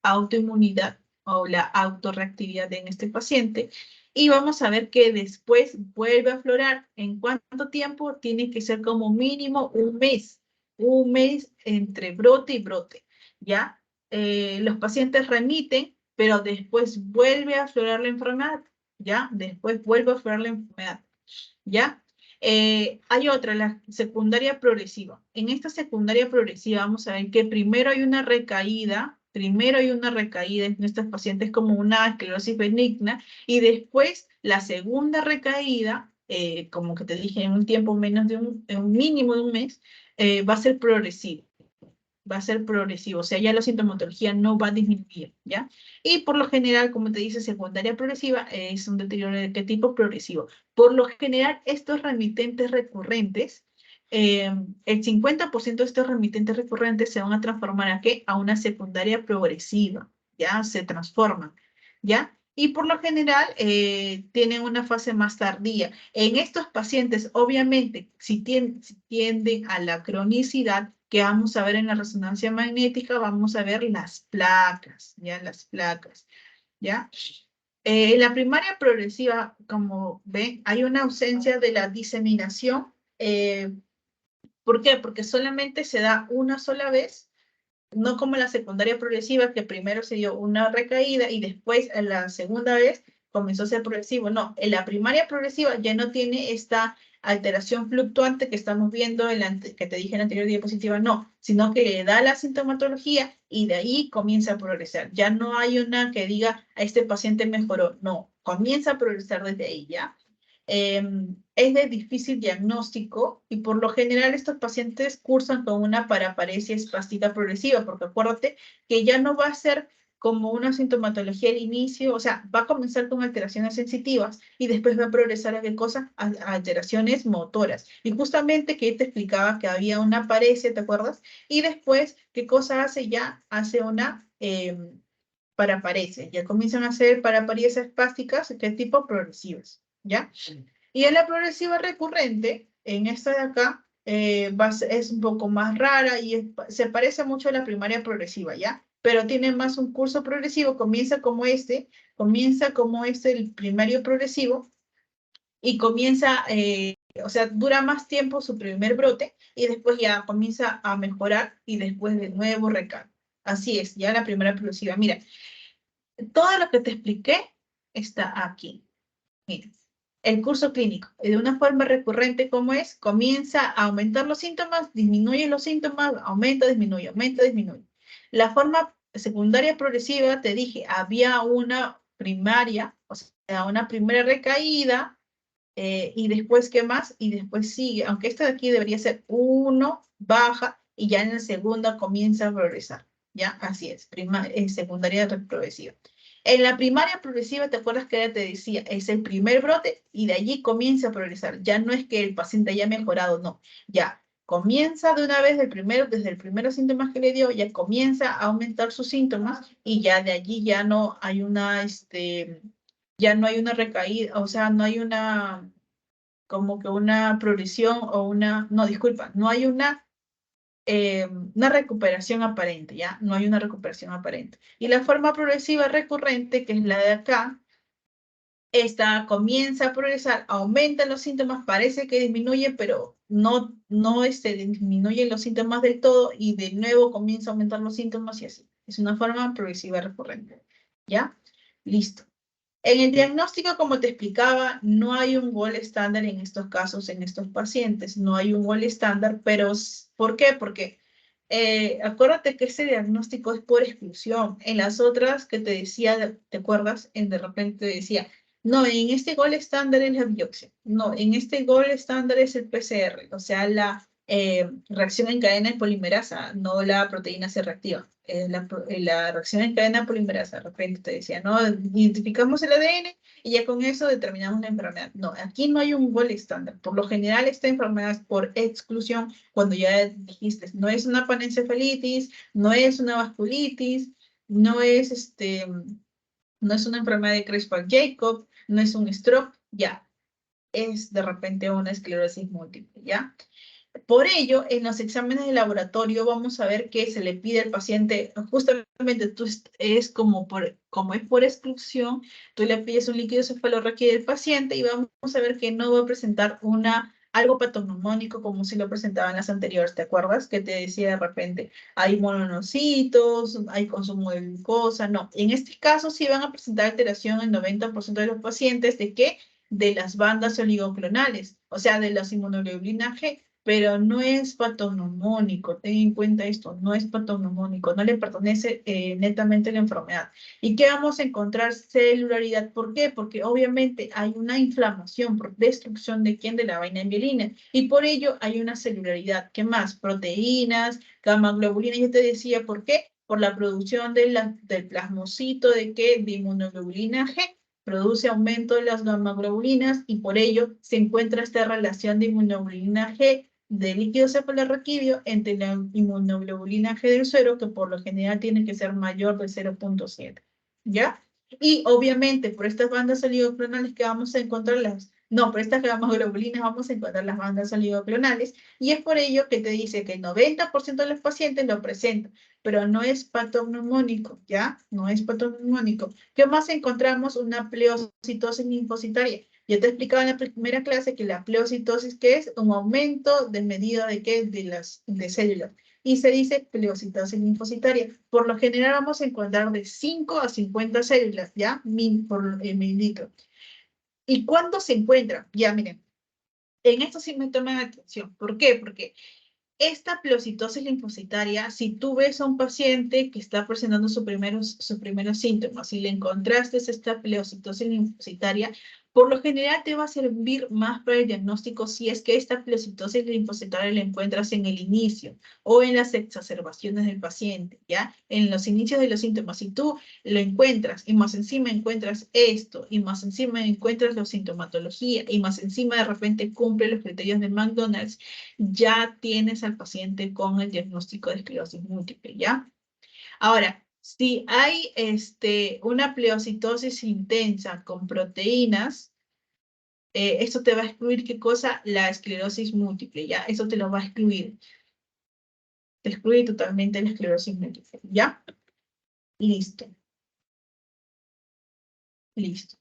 autoinmunidad o la autorreactividad en este paciente y vamos a ver que después vuelve a aflorar. ¿En cuánto tiempo? Tiene que ser como mínimo un mes entre brote y brote, ¿ya? Los pacientes remiten, pero después vuelve a aflorar la enfermedad. ¿Ya? Después vuelve a aflorar la enfermedad, ¿ya? Hay otra, la secundaria progresiva. En esta secundaria progresiva vamos a ver que primero hay una recaída en estos pacientes como una esclerosis benigna y después la segunda recaída, como que te dije, en un tiempo menos de en un mínimo de un mes, va a ser progresivo. va a ser progresivo, o sea, ya la sintomatología no va a disminuir, ¿ya? Y por lo general, como te dice, secundaria progresiva es un deterioro de qué tipo progresivo. Por lo general, estos remitentes recurrentes, el 50% de estos remitentes recurrentes se van a transformar ¿a qué? A una secundaria progresiva, ¿ya? Se transforman, ¿ya? Y por lo general tienen una fase más tardía. En estos pacientes, obviamente, si tienden a la cronicidad, que vamos a ver en la resonancia magnética, vamos a ver las placas, ¿ya? Las placas, ¿ya? En la primaria progresiva, como ven, hay una ausencia de la diseminación. ¿Por qué? Porque solamente se da una sola vez, no como la secundaria progresiva, que primero se dio una recaída y después en la segunda vez comenzó a ser progresivo. No, en la primaria progresiva ya no tiene esta alteración fluctuante que estamos viendo, que te dije en la anterior diapositiva, no, sino que le da la sintomatología y de ahí comienza a progresar. Ya no hay una que diga, a este paciente mejoró, no, comienza a progresar desde ahí, ¿ya? Es de difícil diagnóstico y por lo general estos pacientes cursan con una paraparesia espástica progresiva, porque acuérdate que ya no va a ser como una sintomatología al inicio, o sea, va a comenzar con alteraciones sensitivas y después va a progresar a qué cosa, a alteraciones motoras. Y justamente que te explicaba que había una paresia, ¿te acuerdas? Y después, ¿qué cosa hace? Ya hace una paraparesia, ya comienzan a hacer paraparesias espásticas, ¿qué tipo? Progresivas, ¿ya? Y en la progresiva recurrente, en esta de acá, es un poco más rara y se parece mucho a la primaria progresiva, ¿ya? Pero tiene más un curso progresivo, comienza como este, el primario progresivo, y comienza, o sea, dura más tiempo su primer brote, y después ya comienza a mejorar, y después de nuevo recae. Así es, ya la primera progresiva. Mira, todo lo que te expliqué está aquí. Mira, el curso clínico, de una forma recurrente, ¿cómo es? Comienza a aumentar los síntomas, disminuye los síntomas, aumenta, disminuye. La forma secundaria progresiva, te dije, había una primaria, o sea, una primera recaída, y después, ¿qué más? Y después sigue, aunque esta de aquí debería ser 1, baja, y ya en la segunda comienza a progresar, ¿ya? Así es, secundaria progresiva. En la primaria progresiva, ¿te acuerdas que te decía? Es el primer brote y de allí comienza a progresar. Ya no es que el paciente haya mejorado, no. Ya comienza de una vez desde el primer síntoma que le dio, ya comienza a aumentar sus síntomas y ya de allí ya no hay ya no hay una recaída, o sea, no hay como que una progresión o no, disculpa, no hay una recuperación aparente, ¿ya? No hay una recuperación aparente. Y la forma progresiva recurrente, que es la de acá, esta comienza a progresar, aumentan los síntomas, parece que disminuye, pero no disminuyen los síntomas del todo y de nuevo comienza a aumentar los síntomas y así. Es una forma progresiva recurrente, ¿ya? Listo. En el diagnóstico, como te explicaba, no hay un gol estándar en estos casos, en estos pacientes. No hay un gol estándar, pero ¿por qué? Porque acuérdate que ese diagnóstico es por exclusión. En las otras que te decía, ¿te acuerdas? De repente te decía, no, en este gol estándar es la biopsia. No, en este gol estándar es el PCR, o sea, la reacción en cadena de polimerasa, no la proteína C reactiva. La reacción en cadena polimerasa, de repente te decía, ¿no? Identificamos el ADN y ya con eso determinamos la enfermedad. No, aquí no hay un gol estándar. Por lo general, esta enfermedad es por exclusión, cuando ya dijiste, no es una panencefalitis, no es una vasculitis, no es, no es una enfermedad de Creutzfeldt-Jakob, no es un stroke, ya. Es de repente una esclerosis múltiple, ¿ya? Por ello, en los exámenes de laboratorio vamos a ver que se le pide al paciente, justamente es como es por exclusión, tú le pides un líquido cefalorraquídeo al paciente y vamos a ver que no va a presentar algo patognomónico como si lo presentaba en las anteriores, ¿te acuerdas? Que te decía de repente, hay mononocitos, hay consumo de glucosa, no. En este caso sí van a presentar alteración en 90% de los pacientes, ¿de qué? De las bandas oligoclonales, o sea, de las inmunoglobulinas G. pero no es patognomónico. Ten en cuenta esto, no es patognomónico, no le pertenece netamente a la enfermedad. ¿Y qué vamos a encontrar? Celularidad. ¿Por qué? Porque obviamente hay una inflamación por destrucción de quién, de la vaina mielina, y por ello hay una celularidad. ¿Qué más? Proteínas, gamma globulina. Yo te decía, ¿por qué? Por la producción del plasmocito de qué, de inmunoglobulina G, produce aumento de las gamma globulinas y por ello se encuentra esta relación de inmunoglobulina G de líquido cefalorraquídeo entre la inmunoglobulina G del suero, que por lo general tiene que ser mayor de 0.7, ¿ya? Y obviamente por estas bandas oligoclonales que vamos a encontrar por estas gamma globulinas vamos a encontrar las bandas oligoclonales, y es por ello que te dice que el 90% de los pacientes lo presentan, pero no es patognomónico, ¿ya? No es patognomónico. ¿Qué más encontramos? Una pleocitosis linfocitaria. Yo te explicaba en la primera clase que la pleocitosis, ¿qué es? Un aumento de medida de qué? De células. Y se dice pleocitosis linfocitaria. Por lo general vamos a encontrar de 5 a 50 células, ¿ya? Por mililitro. ¿Y cuándo se encuentra? Ya, miren. En esto sí me toman atención. ¿Por qué? Porque esta pleocitosis linfocitaria, si tú ves a un paciente que está presentando sus primeros síntomas, si le encontraste esta pleocitosis linfocitaria, por lo general te va a servir más para el diagnóstico si es que esta pleocitosis linfocitaria la encuentras en el inicio o en las exacerbaciones del paciente, ¿ya? En los inicios de los síntomas, si tú lo encuentras y más encima encuentras esto y más encima encuentras la sintomatología y más encima de repente cumple los criterios de McDonald's, ya tienes al paciente con el diagnóstico de esclerosis múltiple, ¿ya? Ahora, si hay una pleocitosis intensa con proteínas, esto te va a excluir, ¿qué cosa? La esclerosis múltiple, ¿ya? Eso te lo va a excluir. Te excluye totalmente la esclerosis múltiple, ¿ya? Listo. Listo.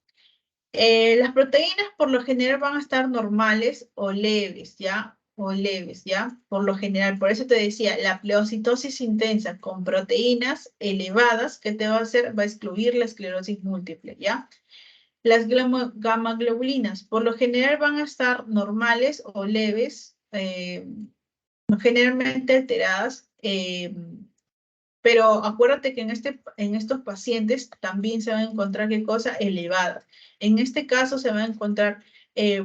Las proteínas por lo general van a estar normales o leves, ¿ya? O leves, ¿ya? Por lo general, por eso te decía, la pleocitosis intensa con proteínas elevadas, ¿qué te va a hacer? Va a excluir la esclerosis múltiple, ¿ya? Las gamma globulinas, por lo general van a estar normales o leves, generalmente alteradas, pero acuérdate que en estos pacientes también se van a encontrar qué cosa elevadas. En este caso se van a encontrar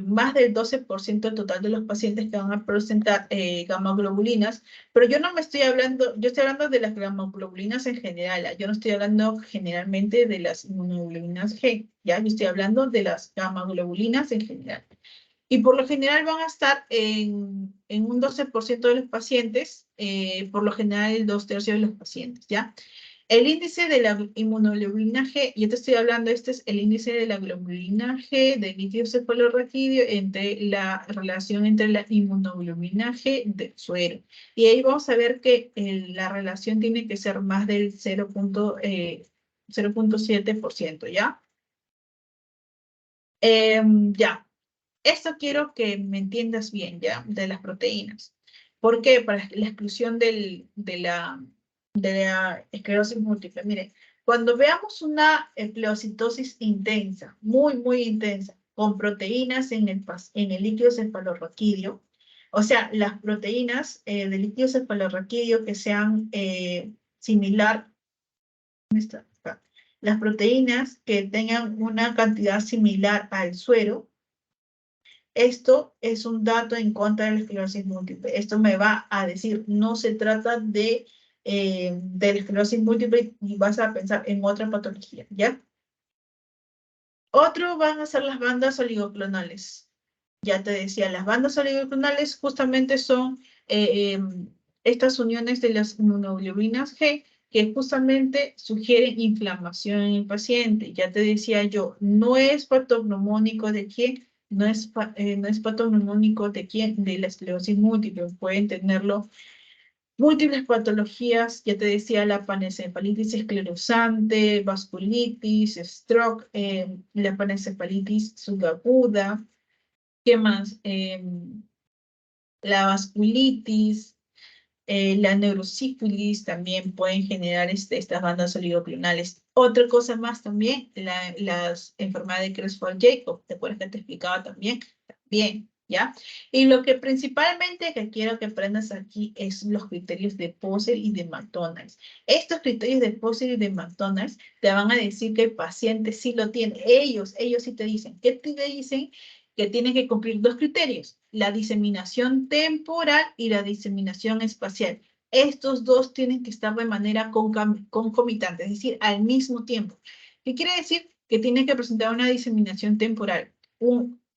más del 12% del total de los pacientes que van a presentar gamma globulinas, pero yo no me estoy hablando, yo estoy hablando de las gamma globulinas en general, yo no estoy hablando generalmente de las inmunoglobulinas G, ya, yo estoy hablando de las gamma globulinas en general. Y por lo general van a estar en un 12% de los pacientes, por lo general el 2/3 de los pacientes, ¿ya? El índice de la inmunoglobulina G, yo te estoy hablando, este es el índice de la globulina G del líquido cefalorraquídeo entre la relación entre la inmunoglobulina G del suero. Y ahí vamos a ver que la relación tiene que ser más del 0.7%, ¿ya? Ya. Esto quiero que me entiendas bien, ¿ya? De las proteínas. ¿Por qué? Para la exclusión de la esclerosis múltiple. Mire, cuando veamos una pleocitosis intensa, muy, muy intensa, con proteínas en el líquido cefalorraquídeo, o sea, las proteínas del líquido cefalorraquídeo que sean similar, ¿dónde está? Acá. Las proteínas que tengan una cantidad similar al suero, esto es un dato en contra de la esclerosis múltiple. Esto me va a decir, no se trata de la esclerosis múltiple y vas a pensar en otra patología, ¿ya? Otro van a ser las bandas oligoclonales. Ya te decía, las bandas oligoclonales justamente son estas uniones de las inmunoglobulinas G que justamente sugieren inflamación en el paciente. Ya te decía yo, no es patognomónico de quién, no es patognomónico de quién, de la esclerosis múltiple. Pueden tenerlo múltiples patologías, ya te decía, la panencefalitis esclerosante, vasculitis, stroke, la panencefalitis subaguda, ¿qué más? La vasculitis, la neurosífilis también pueden generar estas bandas oligoclonales. Otra cosa más también, las enfermedades de Creutzfeldt-Jakob, ¿te acuerdas que te explicaba también? También ¿ya? Y lo que principalmente que quiero que aprendas aquí es los criterios de Poser y de McDonald's. Estos criterios de Poser y de McDonald's te van a decir que el paciente sí lo tiene. Ellos sí te dicen. ¿Qué te dicen? Que tienen que cumplir dos criterios, la diseminación temporal y la diseminación espacial. Estos dos tienen que estar de manera concomitante, es decir, al mismo tiempo. ¿Qué quiere decir? Que tiene que presentar una diseminación temporal.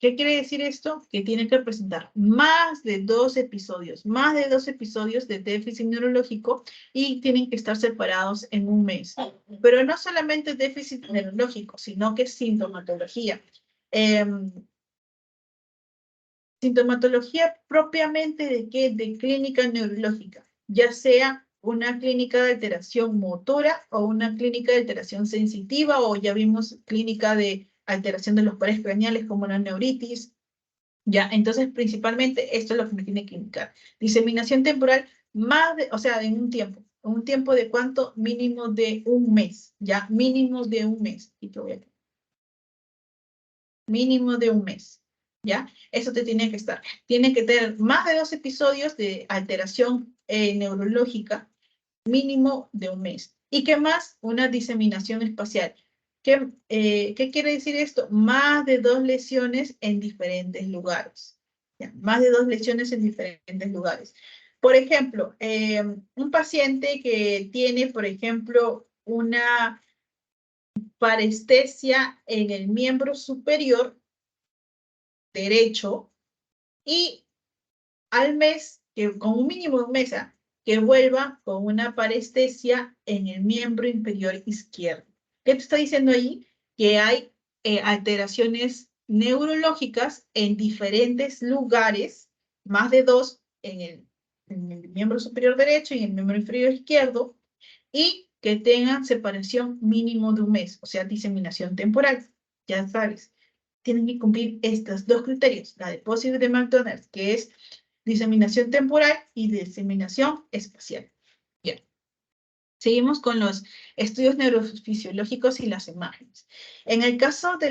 ¿Qué quiere decir esto? Que tiene que presentar más de 2 episodios de déficit neurológico y tienen que estar separados en un mes. Pero no solamente déficit neurológico, sino que sintomatología. Sintomatología propiamente de qué? De clínica neurológica, ya sea una clínica de alteración motora o una clínica de alteración sensitiva, o ya vimos clínica de alteración de los pares craneales como la neuritis. Ya, entonces principalmente esto es lo que me tiene que indicar. Diseminación temporal o sea, en un tiempo de cuánto, mínimo de un mes, ya, mínimo de un mes. Y te voy a mínimo de un mes, ¿ya? Eso te tiene que estar. Tiene que tener más de 2 episodios de alteración neurológica, mínimo de un mes. ¿Y qué más? Una diseminación espacial. ¿Qué quiere decir esto? Más de 2 lesiones en diferentes lugares. ¿Ya? Más de 2 lesiones en diferentes lugares. Por ejemplo, un paciente que tiene, por ejemplo, una parestesia en el miembro superior derecho y al mes, con un mínimo de un mes, que vuelva con una parestesia en el miembro inferior izquierdo. ¿Qué te está diciendo ahí? Que hay alteraciones neurológicas en diferentes lugares, más de 2 en el miembro superior derecho y en el miembro inferior izquierdo, y que tengan separación mínimo de un mes, o sea, diseminación temporal. Ya sabes, tienen que cumplir estos dos criterios, la de Poser y de McDonald's, que es diseminación temporal y diseminación espacial. Bien. Seguimos con los estudios neurofisiológicos y las imágenes. En el caso de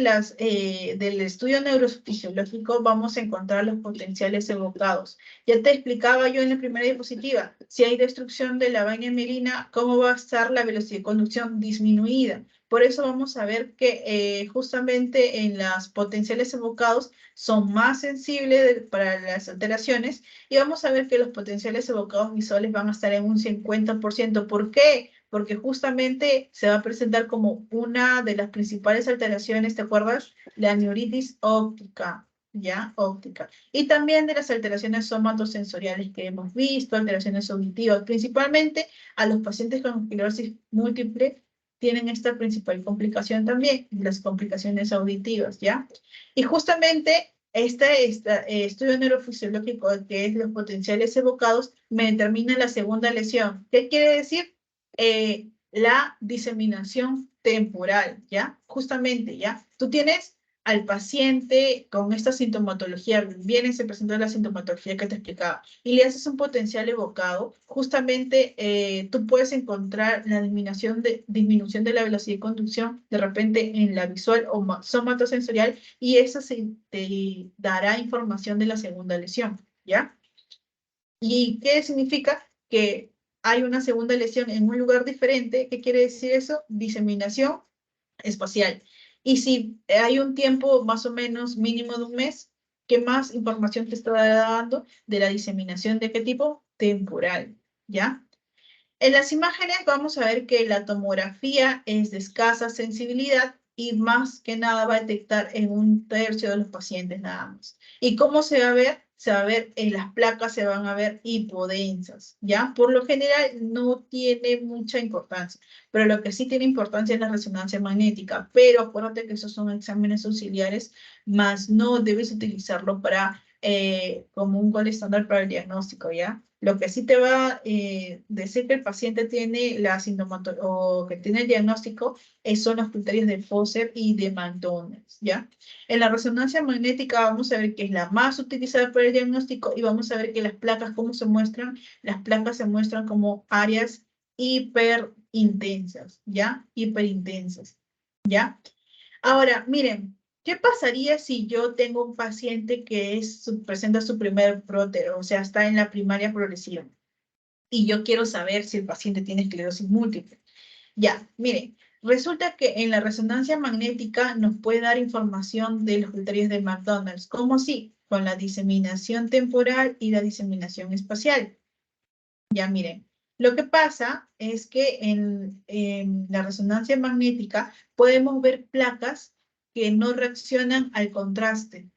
del estudio neurofisiológico vamos a encontrar los potenciales evocados. Ya te explicaba yo en la primera diapositiva, si hay destrucción de la vaina mielina, ¿cómo va a estar la velocidad de conducción disminuida? Por eso vamos a ver que justamente en las potenciales evocados son más sensibles para las alteraciones y vamos a ver que los potenciales evocados visuales van a estar en un 50%. ¿Por qué? Porque justamente se va a presentar como una de las principales alteraciones, ¿te acuerdas? La neuritis óptica, ¿ya? Óptica. Y también de las alteraciones somatosensoriales que hemos visto, alteraciones auditivas, principalmente a los pacientes con esclerosis múltiple tienen esta principal complicación también, las complicaciones auditivas, ¿ya? Y justamente este estudio neurofisiológico, que es los potenciales evocados, me determina la segunda lesión. ¿Qué quiere decir? La diseminación temporal, ¿ya? Justamente, ¿ya? Tú tienes al paciente con esta sintomatología, viene y se presenta la sintomatología que te explicaba, y le haces un potencial evocado, justamente tú puedes encontrar la disminución de la velocidad de conducción de repente en la visual o somatosensorial, y eso te dará información de la segunda lesión, ¿ya? ¿Y qué significa? Que hay una segunda lesión en un lugar diferente. ¿Qué quiere decir eso? Diseminación espacial. Y si hay un tiempo más o menos mínimo de un mes, ¿qué más información te está dando de la diseminación de qué tipo? Temporal, ¿ya? En las imágenes vamos a ver que la tomografía es de escasa sensibilidad y más que nada va a detectar en 1/3 de los pacientes nada más. ¿Y cómo se va a ver? Se va a ver en las placas, se van a ver hipodensas, ¿ya? Por lo general no tiene mucha importancia, pero lo que sí tiene importancia es la resonancia magnética, pero acuérdate que esos son exámenes auxiliares, más no debes utilizarlo como un gol estándar para el diagnóstico, ¿ya? Lo que sí te va a decir que el paciente tiene la o que tiene el diagnóstico son los criterios de Poser y de McDonald's, ¿ya? En la resonancia magnética vamos a ver que es la más utilizada para el diagnóstico y vamos a ver que las placas, ¿cómo se muestran? Las placas se muestran como áreas hiperintensas, ¿ya? Hiperintensas, ¿ya? Ahora, miren, ¿Qué pasaría si yo tengo un paciente que presenta su primer brote, o sea, está en la primaria progresiva? Y yo quiero saber si el paciente tiene esclerosis múltiple. Ya, miren, resulta que en la resonancia magnética nos puede dar información de los criterios de McDonald's. ¿Cómo sí? Con la diseminación temporal y la diseminación espacial. Ya, miren, lo que pasa es que en la resonancia magnética podemos ver placas que no reaccionan al contraste.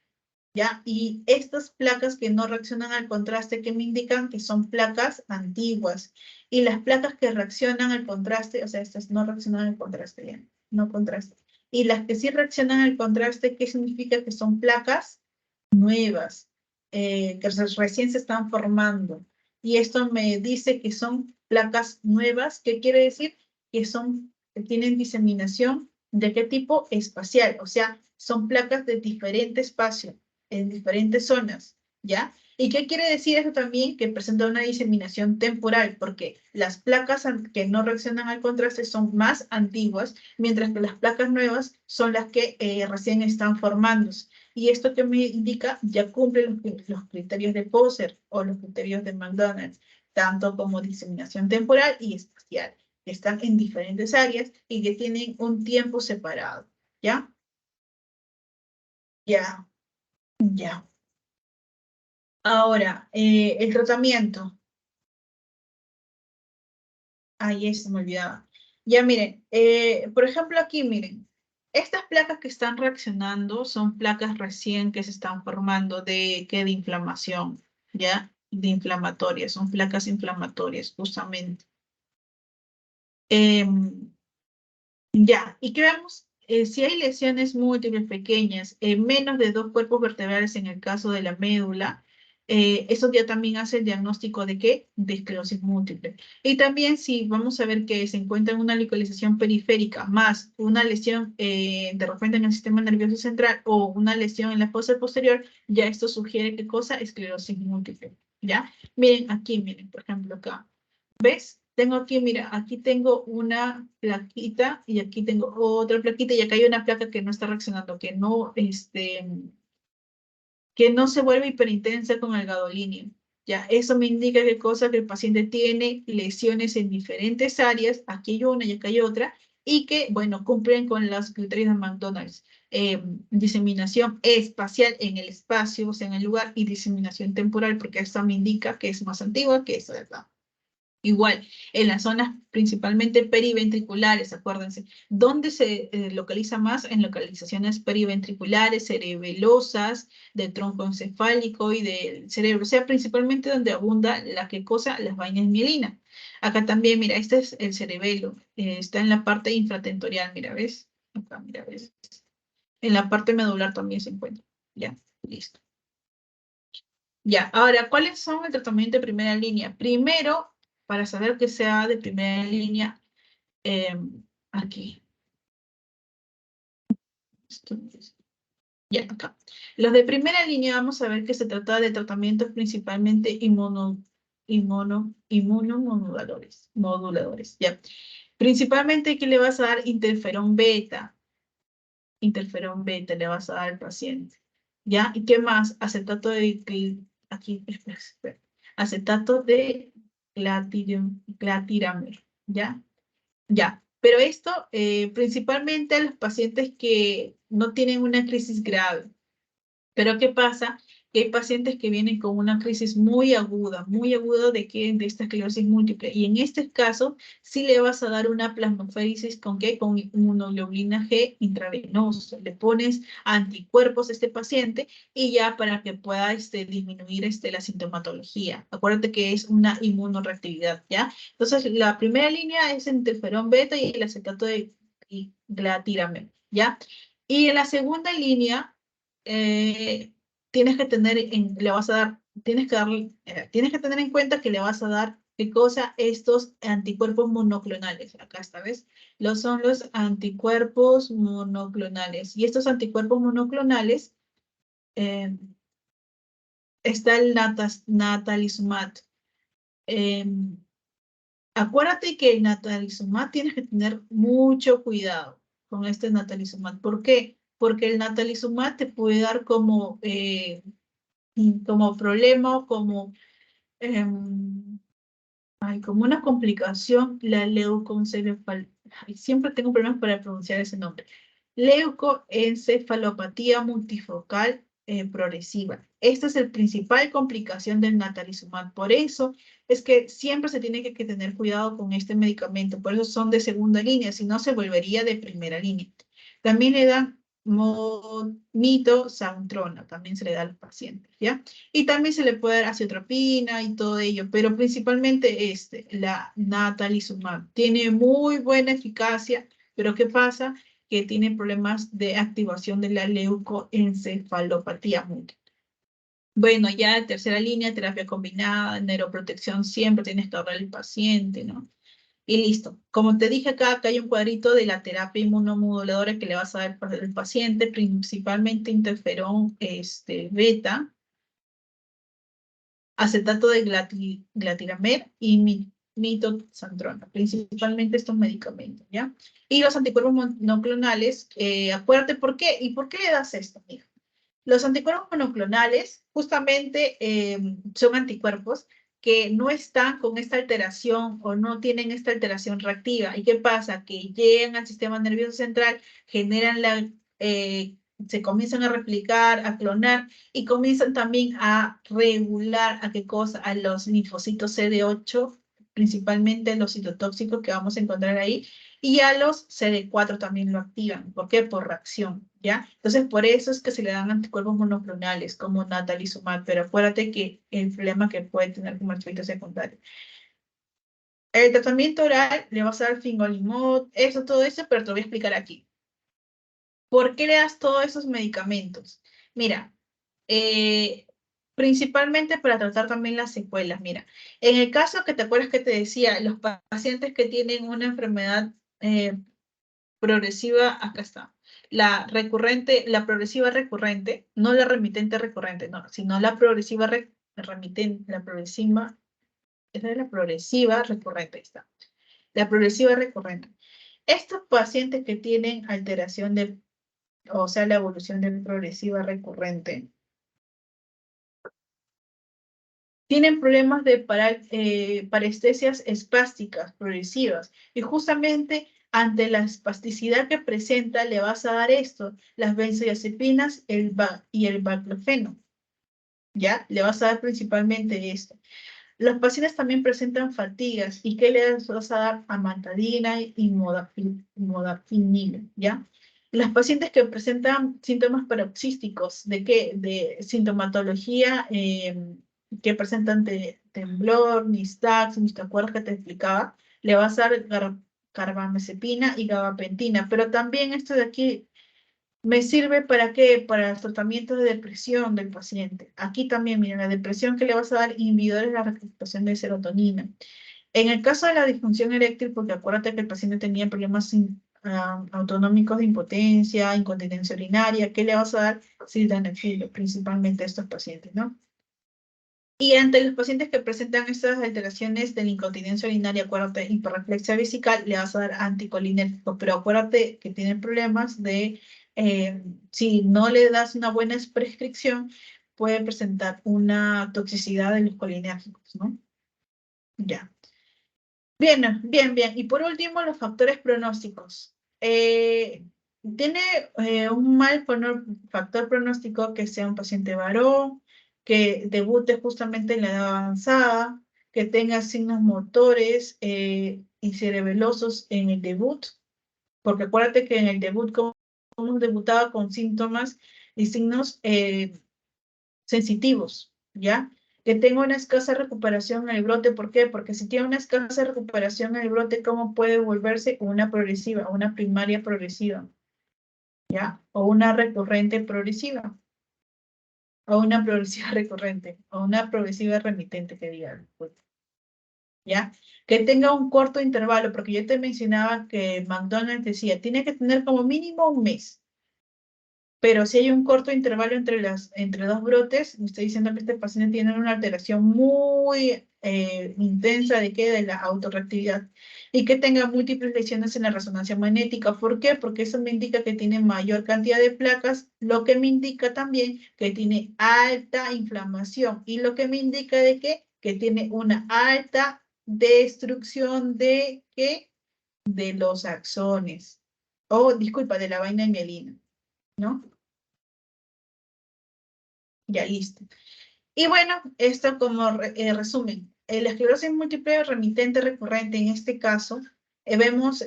¿Ya? Y estas placas que no reaccionan al contraste, que me indican que son placas antiguas. Y las placas que reaccionan al contraste, o sea, estas no reaccionan al contraste, ¿ya? No contraste. Y las que sí reaccionan al contraste, ¿qué significa? Que son placas nuevas, que recién se están formando. Y esto me dice que son placas nuevas, ¿qué quiere decir? Que tienen diseminación de qué tipo espacial, o sea, son placas de diferente espacio en diferentes zonas, ¿ya? ¿Y qué quiere decir eso también? Que presenta una diseminación temporal, porque las placas que no reaccionan al contraste son más antiguas, mientras que las placas nuevas son las que recién están formándose. Y esto que me indica ya cumple los criterios de Poser o los criterios de McDonald's, tanto como diseminación temporal y espacial, que están en diferentes áreas y que tienen un tiempo separado, ¿ya? Ya, ya. Ahora, el tratamiento. Ay, eso me olvidaba. Ya miren, por ejemplo aquí miren, estas placas que están reaccionando son placas recién que se están formando de inflamación, ¿ya? De inflamatorias, son placas inflamatorias justamente. Em, Ya, y que veamos si hay lesiones múltiples pequeñas, menos de 2 cuerpos vertebrales en el caso de la médula, eso ya también hace el diagnóstico de qué? De esclerosis múltiple. Y también si vamos a ver que se encuentra en una localización periférica más una lesión de repente en el sistema nervioso central o una lesión en la fosa posterior, ya esto sugiere qué cosa? Esclerosis múltiple, ¿ya? Miren aquí, miren, por ejemplo acá. ¿Ves? Tengo aquí, mira, aquí tengo una plaquita y aquí tengo otra plaquita y acá hay una placa que no está reaccionando, que no se vuelve hiperintensa con el gadolíneo. Ya, eso me indica qué cosa, que el paciente tiene lesiones en diferentes áreas, aquí hay una y acá hay otra, y que, bueno, cumplen con los criterios de McDonald's. Diseminación espacial en el espacio, o sea, en el lugar, y diseminación temporal, porque esta me indica que es más antigua que esta de acá. Igual, en las zonas principalmente periventriculares, acuérdense, ¿dónde se localiza más? En localizaciones periventriculares, cerebelosas, del tronco encefálico y del cerebro, o sea, principalmente donde abunda la que cosa, las vainas mielina. Acá también, mira, este es el cerebelo, está en la parte infratentorial, mira, ¿ves? Acá, mira, ¿ves? En la parte medular también se encuentra, ya, listo. Ya, ahora, ¿cuáles son el tratamiento de primera línea? Primero, para saber que sea de primera línea, eh, aquí. Ya, acá. Los de primera línea vamos a ver que se trata de tratamientos principalmente moduladores, ya. Principalmente, ¿qué le vas a dar? Interferón beta le vas a dar al paciente, ¿ya? ¿Y qué más? Aquí, espera. Acetato de clatiramel, ¿ya? Ya, pero esto principalmente a los pacientes que no tienen una crisis grave. Pero ¿qué pasa? Que hay pacientes que vienen con una crisis muy aguda de esta esclerosis múltiple. Y en este caso, sí le vas a dar una plasmaféresis con qué? Con inmunoglobulina G intravenosa. Le pones anticuerpos a este paciente y ya para que pueda disminuir la sintomatología. Acuérdate que es una inmunoreactividad, ¿ya? Entonces, la primera línea es interferón beta y el acetato de glatiramel, ¿ya? Y en la segunda línea tienes que le vas a dar, tienes que tener en cuenta que le vas a dar, ¿qué cosa? Estos anticuerpos monoclonales. Acá está, ¿ves? Son los anticuerpos monoclonales. Y estos anticuerpos monoclonales, eh, está el natalizumab. Eh, Acuérdate que el natalizumab tienes que tener mucho cuidado con este natalizumab. ¿Por qué? porque el natalizumab te puede dar como problema o como, como una complicación la leucoencefalopatía. Siempre tengo problemas para pronunciar ese nombre. Leucoencefalopatía multifocal progresiva. Esta es la principal complicación del natalizumab. Por eso es que siempre se tiene que tener cuidado con este medicamento. Por eso son de segunda línea, si no se volvería de primera línea. También le dan mitosantrona, también se le da a los pacientes, ¿ya? Y también se le puede dar acitromicina y todo ello, pero principalmente la natalizumab. Tiene muy buena eficacia, pero ¿qué pasa? Que tiene problemas de activación de la leucoencefalopatía múltiple. Bueno, ya en tercera línea, terapia combinada, neuroprotección, siempre tienes que ahorrar al paciente, ¿no? Y listo. Como te dije acá hay un cuadrito de la terapia inmunomoduladora que le vas a dar al paciente, principalmente interferón beta, acetato de glatiramel y mitoxantrona, principalmente estos medicamentos, ¿ya? Y los anticuerpos monoclonales, acuérdate por qué, ¿y por qué le das esto, mija? Los anticuerpos monoclonales justamente son anticuerpos que no están con esta alteración o no tienen esta alteración reactiva. ¿Y qué pasa? Que llegan al sistema nervioso central, generan se comienzan a replicar, a clonar y comienzan también a regular a qué cosa, a los linfocitos CD8, principalmente los citotóxicos que vamos a encontrar ahí, y a los CD4 también lo activan. ¿Por qué? Por reacción, ¿ya? Entonces, por eso es que se le dan anticuerpos monoclonales como natalizumab, pero acuérdate que el problema que puede tener como efecto secundario. El tratamiento oral le vas a dar fingolimod, eso, todo eso, pero te lo voy a explicar aquí. ¿Por qué le das todos esos medicamentos? Mira, principalmente para tratar también las secuelas. Mira, en el caso que te acuerdas que te decía, los pacientes que tienen una enfermedad progresiva, acá está. La recurrente, la progresiva recurrente, no la remitente recurrente, no, sino la progresiva remitente, la progresiva, esa es la progresiva recurrente, ahí está. La progresiva recurrente. Estos pacientes que tienen alteración o sea, la evolución de progresiva recurrente, tienen problemas de parestesias espásticas progresivas. Y justamente ante la espasticidad que presenta, le vas a dar esto, las benzodiazepinas y el baclofeno. ¿Ya? Le vas a dar principalmente esto. Los pacientes también presentan fatigas. ¿Y qué les vas a dar? Amantadina y modafinil, ¿ya? Las pacientes que presentan síntomas paroxísticos, ¿de qué? De sintomatología que presentan temblor, nistagmus, si te acuerdas que te explicaba, le vas a dar carbamazepina y gabapentina. Pero también esto de aquí me sirve para qué? Para el tratamiento de depresión del paciente. Aquí también, mira, la depresión que le vas a dar inhibidores de la recaptación de serotonina. En el caso de la disfunción eréctil, porque acuérdate que el paciente tenía problemas autonómicos de impotencia, incontinencia urinaria, ¿qué le vas a dar? Sildenafil, principalmente a estos pacientes, ¿no? Y ante los pacientes que presentan estas alteraciones de la incontinencia urinaria, acuérdate, hiperreflexia vesical, le vas a dar anticolinérgicos, pero acuérdate que tienen problemas si no le das una buena prescripción, puede presentar una toxicidad de los colinérgicos, ¿no? Ya. Bien, bien, bien. Y por último, los factores pronósticos. Tiene un mal factor pronóstico que sea un paciente varón, que debute justamente en la edad avanzada, que tenga signos motores y cerebelosos en el debut, porque acuérdate que en el debut, como debutaba con síntomas y signos sensitivos, ¿ya? Que tenga una escasa recuperación en el brote. ¿Por qué? Porque si tiene una escasa recuperación en el brote, ¿cómo puede volverse una progresiva, una primaria progresiva? ¿Ya? O una recurrente progresiva, o una progresiva recurrente, o una progresiva remitente, que diga, pues, ¿ya? Que tenga un corto intervalo, porque yo te mencionaba que McDonald's decía, tiene que tener como mínimo un mes. Pero si hay un corto intervalo entre dos brotes, me está diciendo que este paciente tiene una alteración muy intensa de qué, de la autorreactividad y que tenga múltiples lesiones en la resonancia magnética. ¿Por qué? Porque eso me indica que tiene mayor cantidad de placas, lo que me indica también que tiene alta inflamación y lo que me indica de que tiene una alta destrucción de ¿qué? De los axones. O, disculpa, de la vaina de mielina, ¿no? Ya, listo. Y bueno, esto como resumen. La esclerosis múltiple remitente recurrente, en este caso, vemos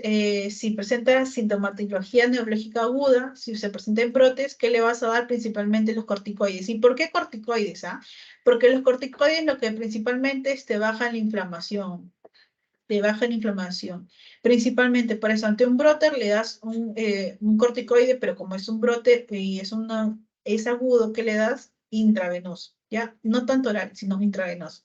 si presenta sintomatología neurológica aguda, si se presenta en brotes, ¿qué le vas a dar? Principalmente los corticoides. ¿Y por qué corticoides? Porque los corticoides lo que principalmente es te bajan la inflamación. Te baja la inflamación. Principalmente, por eso, ante un brote le das un corticoide, pero como es un brote y es agudo, que le das intravenoso, ¿ya? No tanto oral, sino intravenoso.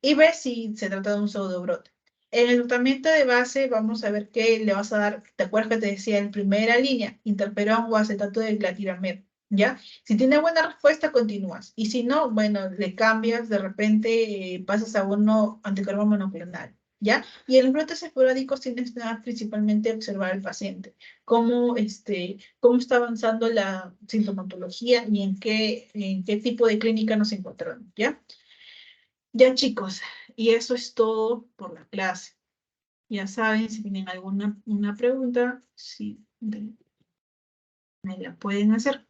Y ves si se trata de un pseudobrote. En el tratamiento de base, vamos a ver qué le vas a dar. ¿Te acuerdas que te decía en primera línea? Interferón o acetato de glatirameb, ¿ya? Si tiene buena respuesta, continúas. Y si no, bueno, le cambias, de repente pasas a uno anticuerpo monoclonal, ¿ya? Y en los brotes esporádicos tienes que principalmente observar al paciente, cómo está avanzando la sintomatología y en qué tipo de clínica nos encontramos, ¿ya? Ya chicos, y eso es todo por la clase. Ya saben, si tienen alguna una pregunta, sí, me la pueden hacer.